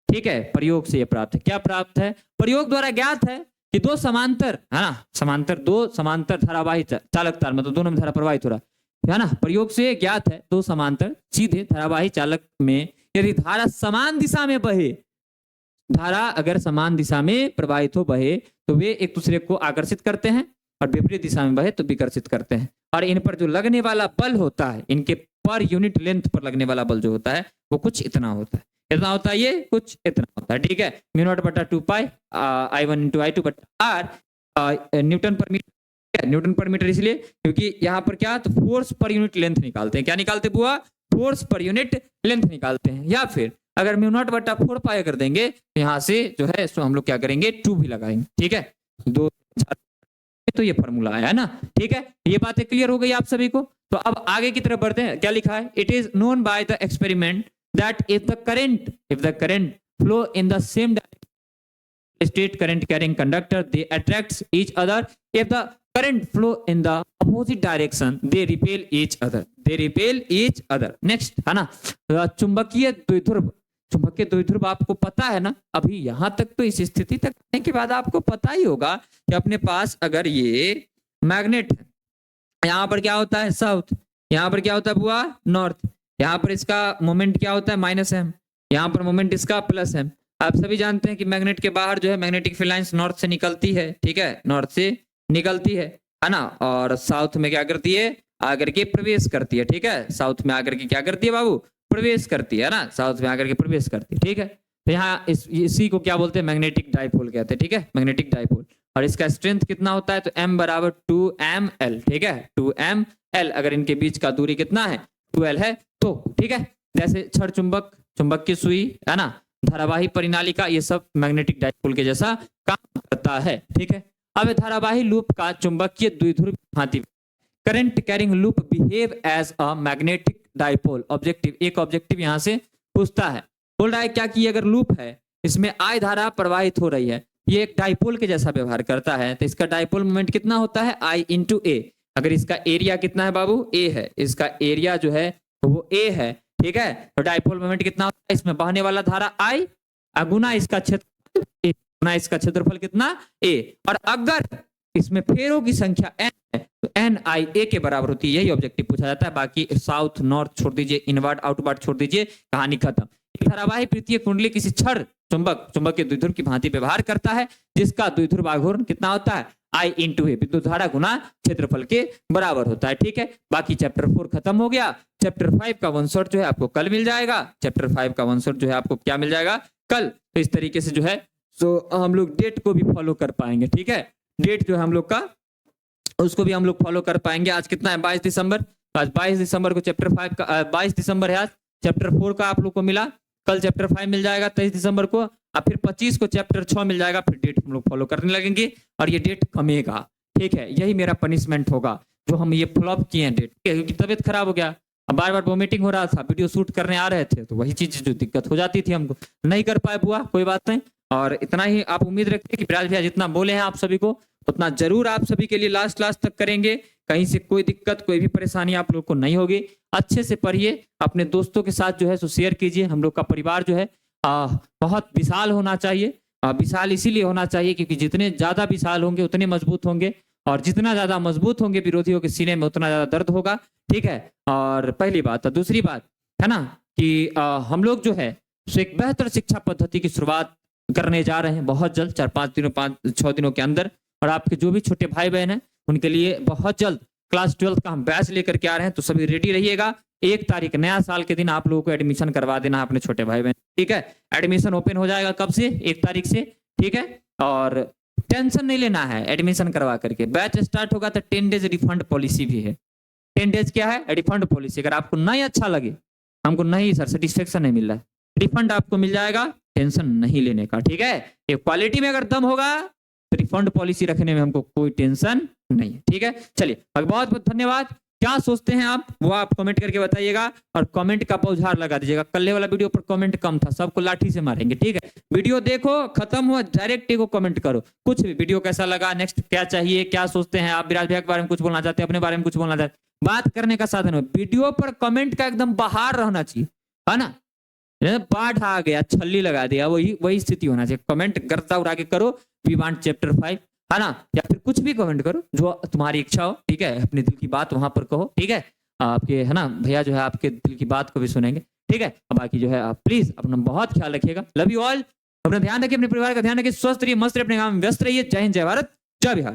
ठीक है, प्रयोग से ये प्राप्त है, क्या प्राप्त है, प्रयोग द्वारा ज्ञात है कि दो समांतर, है ना, दो समांतर धारावाही चालक तार, मतलब दोनों में धारा प्रवाहित हो रहा है ना। प्रयोग से ज्ञात है दो समांतर सीधे धारावाही चालक में यदि धारा समान दिशा में बहे, धारा अगर समान दिशा में प्रवाहित हो बहे, तो वे एक दूसरे को आकर्षित करते हैं, और विपरीत दिशा में बहे तो विकर्षित करते हैं। और इन पर जो लगने वाला बल होता है, इनके पर यूनिट लेंथ पर लगने वाला बल जो होता है वो कुछ इतना होता है, इतना होता है, ये कुछ इतना होता है। ठीक है, म्यू नॉट बटा 2 पाई I1 इंटू I2 बटा R न्यूटन पर मीटर। न्यूटन पर मीटर इसलिए क्योंकि यहाँ पर क्या, तो फोर्स पर यूनिट लेंथ निकालते हैं। क्या निकालते बुआ, फोर्स पर यूनिट लेंथ निकालते हैं। या फिर अगर म्यू नॉट बटा 4 पाई कर देंगे तो यहाँ से जो है इसको हम लोग क्या करेंगे, 2 भी लगाएंगे। ठीक है, 2 तो ये फॉर्मूला आया है ना, ठीक है। ये बातें क्लियर हो गई आप सभी को। तो अब आगे की तरफ बढ़ते हैं। क्या लिखा है? It is known by the experiment that if the current flow in the same state current carrying conductor, they attracts each other. If the current flow in the opposite direction, they repel each other. Next है ना, चुंबकीय द्विध्रुव आपको पता है ना। अभी यहां तक तो इस स्थिति तक आने के बाद आपको पता ही होगा कि अपने पास अगर ये मैग्नेट है, यहाँ पर क्या होता है साउथ, यहाँ पर क्या होता है बुआ नॉर्थ, यहाँ पर इसका मोमेंट क्या होता है माइनस एम, यहाँ पर मोमेंट इसका प्लस एम। आप सभी जानते हैं कि मैग्नेट के बाहर जो है मैग्नेटिक फील्ड लाइंस नॉर्थ से निकलती है, ठीक है, नॉर्थ से निकलती है ना, और साउथ में क्या करती है आकर के प्रवेश करती है, ठीक है। साउथ में आकर के क्या करती है बाबू, प्रवेश करती है ना, साउथ में आकर के प्रवेश करती है, ठीक है। तो यहाँ इसी को क्या बोलते हैं मैग्नेटिक डाइपोल कहते हैं, ठीक है, मैग्नेटिक डाइपोल। और इसका स्ट्रेंथ कितना होता है, तो m बराबर 2ml, ठीक है, 2ml। अगर इनके बीच का दूरी कितना है 2l है तो, ठीक है। जैसे छड़ चुंबक की सुई है ना, धारावाही परिनालिका, ये सब मैग्नेटिक डाइपोल के जैसा काम करता है, ठीक है। अब धारावाही लूप का चुंबकीय द्विध्रुव भांति current carrying loop behave as a magnetic dipole. Objective, एक ऑब्जेक्टिव यहां से पूछता है, बोल रहा है क्या कि अगर लूप है इसमें I धारा प्रवाहित हो रही है, ये एक डाइपोल के जैसा व्यवहार करता है, तो इसका डाइपोल मोमेंट कितना होता है I into A। अगर इसका एरिया कितना है बाबू A है, इसका एरिया जो है वो A है, ठीक है। तो डाइपोल मोमेंट कितना होता है, इसमें बहने वाला धारा I गुना इसका क्षेत्रफल A, गुना इसका क्षेत्रफल कितना A। और अगर इसमें फेरों की संख्या n है तो NIA के बराबर होती है। यही ऑब्जेक्टिव पूछा जाता है। बाकी साउथ नॉर्थ छोड़ दीजिए, इनवर्ड आउटवर्ड छोड़ दीजिए, कहानी खत्म। धारावाही प्रीतीय कुंडली किसी छड़ चुंबक के द्विध्रुव की भांति व्यवहार करता है, जिसका द्विध्रुव आघूर्ण कितना होता है I into A, विद्युत धारा गुना क्षेत्रफल के बराबर होता है, ठीक है। बाकी चैप्टर 4 खत्म हो गया। चैप्टर 5 का वन शॉट जो है आपको कल मिल जाएगा। चैप्टर 5 का वन शॉट जो है आपको क्या मिल जाएगा कल। तो इस तरीके से जो है तो हम लोग डेट को भी फॉलो कर पाएंगे, ठीक है। डेट जो है हम लोग का उसको भी हम लोग फॉलो कर पाएंगे। आज कितना है 22 दिसंबर, आज 22 दिसंबर को चैप्टर 5 का 22 दिसंबर है आज। चैप्टर 4 का आप लोग को मिला, कल चैप्टर 5 मिल जाएगा 23 दिसंबर को, और फिर 25 को चैप्टर 6 मिल जाएगा। फिर डेट हम लोग फॉलो करने लगेंगे और ये डेट कमेगा, ठीक है। यही मेरा पनिशमेंट होगा जो हम ये फ्लॉप किए हैं डेट, क्योंकि तबीयत खराब हो गया, अब बार बार वोमिटिंग हो रहा था, वीडियो शूट करने आ रहे थे, तो वही चीज जो दिक्कत हो जाती थी हमको, नहीं कर पाए बुआ, कोई बात नहीं। और इतना ही आप उम्मीद रखते कि बिराज भैया जितना बोले हैं आप सभी को उतना जरूर आप सभी के लिए लास्ट तक करेंगे। कहीं से कोई दिक्कत कोई भी परेशानी आप लोग को नहीं होगी। अच्छे से पढ़िए, अपने दोस्तों के साथ जो है सो शेयर कीजिए। हम लोग का परिवार जो है बहुत विशाल होना चाहिए। विशाल इसीलिए होना चाहिए क्योंकि जितने ज्यादा विशाल होंगे उतने मजबूत होंगे, और जितना ज्यादा मजबूत होंगे विरोधियों के सीने में उतना ज्यादा दर्द होगा, ठीक है। और पहली बात। दूसरी बात है ना कि हम लोग जो है सो एक बेहतर शिक्षा पद्धति की शुरुआत करने जा रहे हैं बहुत जल्द, 4-5 दिनों के अंदर। और आपके जो भी छोटे भाई बहन हैं उनके लिए बहुत जल्द क्लास 12 का हम बैच लेकर के आ रहे हैं, तो सभी रेडी रहिएगा। 1 तारीख नया साल के दिन आप लोगों को एडमिशन करवा देना है अपने छोटे भाई बहन, ठीक है। एडमिशन ओपन हो जाएगा कब से, 1 तारीख से, ठीक है। और टेंशन नहीं लेना है एडमिशन करवा करके। बैच स्टार्ट होगा तो 10 डेज रिफंड पॉलिसी भी है। 10 डेज क्या है रिफंड पॉलिसी। अगर आपको नहीं अच्छा लगे, हमको नहीं सर सेटिस्फेक्शन नहीं मिल रहा है, रिफंड आपको मिल जाएगा, टेंशन नहीं लेने का, ठीक है। ये क्वालिटी में अगर दम होगा तो रिफंड पॉलिसी रखने में हमको कोई टेंशन नहीं है, ठीक है। चलिए बहुत बहुत धन्यवाद। क्या सोचते हैं आप वो आप कमेंट करके बताइएगा, और कमेंट का बौछार लगा दीजिएगा। कल वाला वीडियो पर कमेंट कम था, सबको लाठी से मारेंगे, ठीक है। वीडियो देखो खत्म हुआ डायरेक्ट को कमेंट करो, कुछ भी वीडियो कैसा लगा, नेक्स्ट क्या चाहिए, क्या सोचते हैं आप, विराज भैया के बारे में कुछ बोलना चाहते हैं, अपने बारे में कुछ बोलना चाहते हैं, बात करने का साधन हो। वीडियो पर कमेंट का एकदम बहार रहना चाहिए, है ना। बाढ़ आ गया छल्ली लगा दिया, वही स्थिति होना चाहिए। कमेंट गर्दा उड़ा के करो वी वांट चैप्टर 5, है ना, या फिर कुछ भी कमेंट करो जो तुम्हारी इच्छा हो, ठीक है। अपने दिल की बात वहां पर कहो, ठीक है। आपके है ना भैया जो है आपके दिल की बात को भी सुनेंगे, ठीक है। बाकी जो है आप प्लीज अपना बहुत ख्याल रखिएगा। Love you all. अपना ध्यान रखिए, अपने परिवार का ध्यान रखिए, स्वस्थ रहिए, मस्त रहिए, अपने काम में व्यस्त रहिए। जय हिंद, जय भारत, जय बिहार।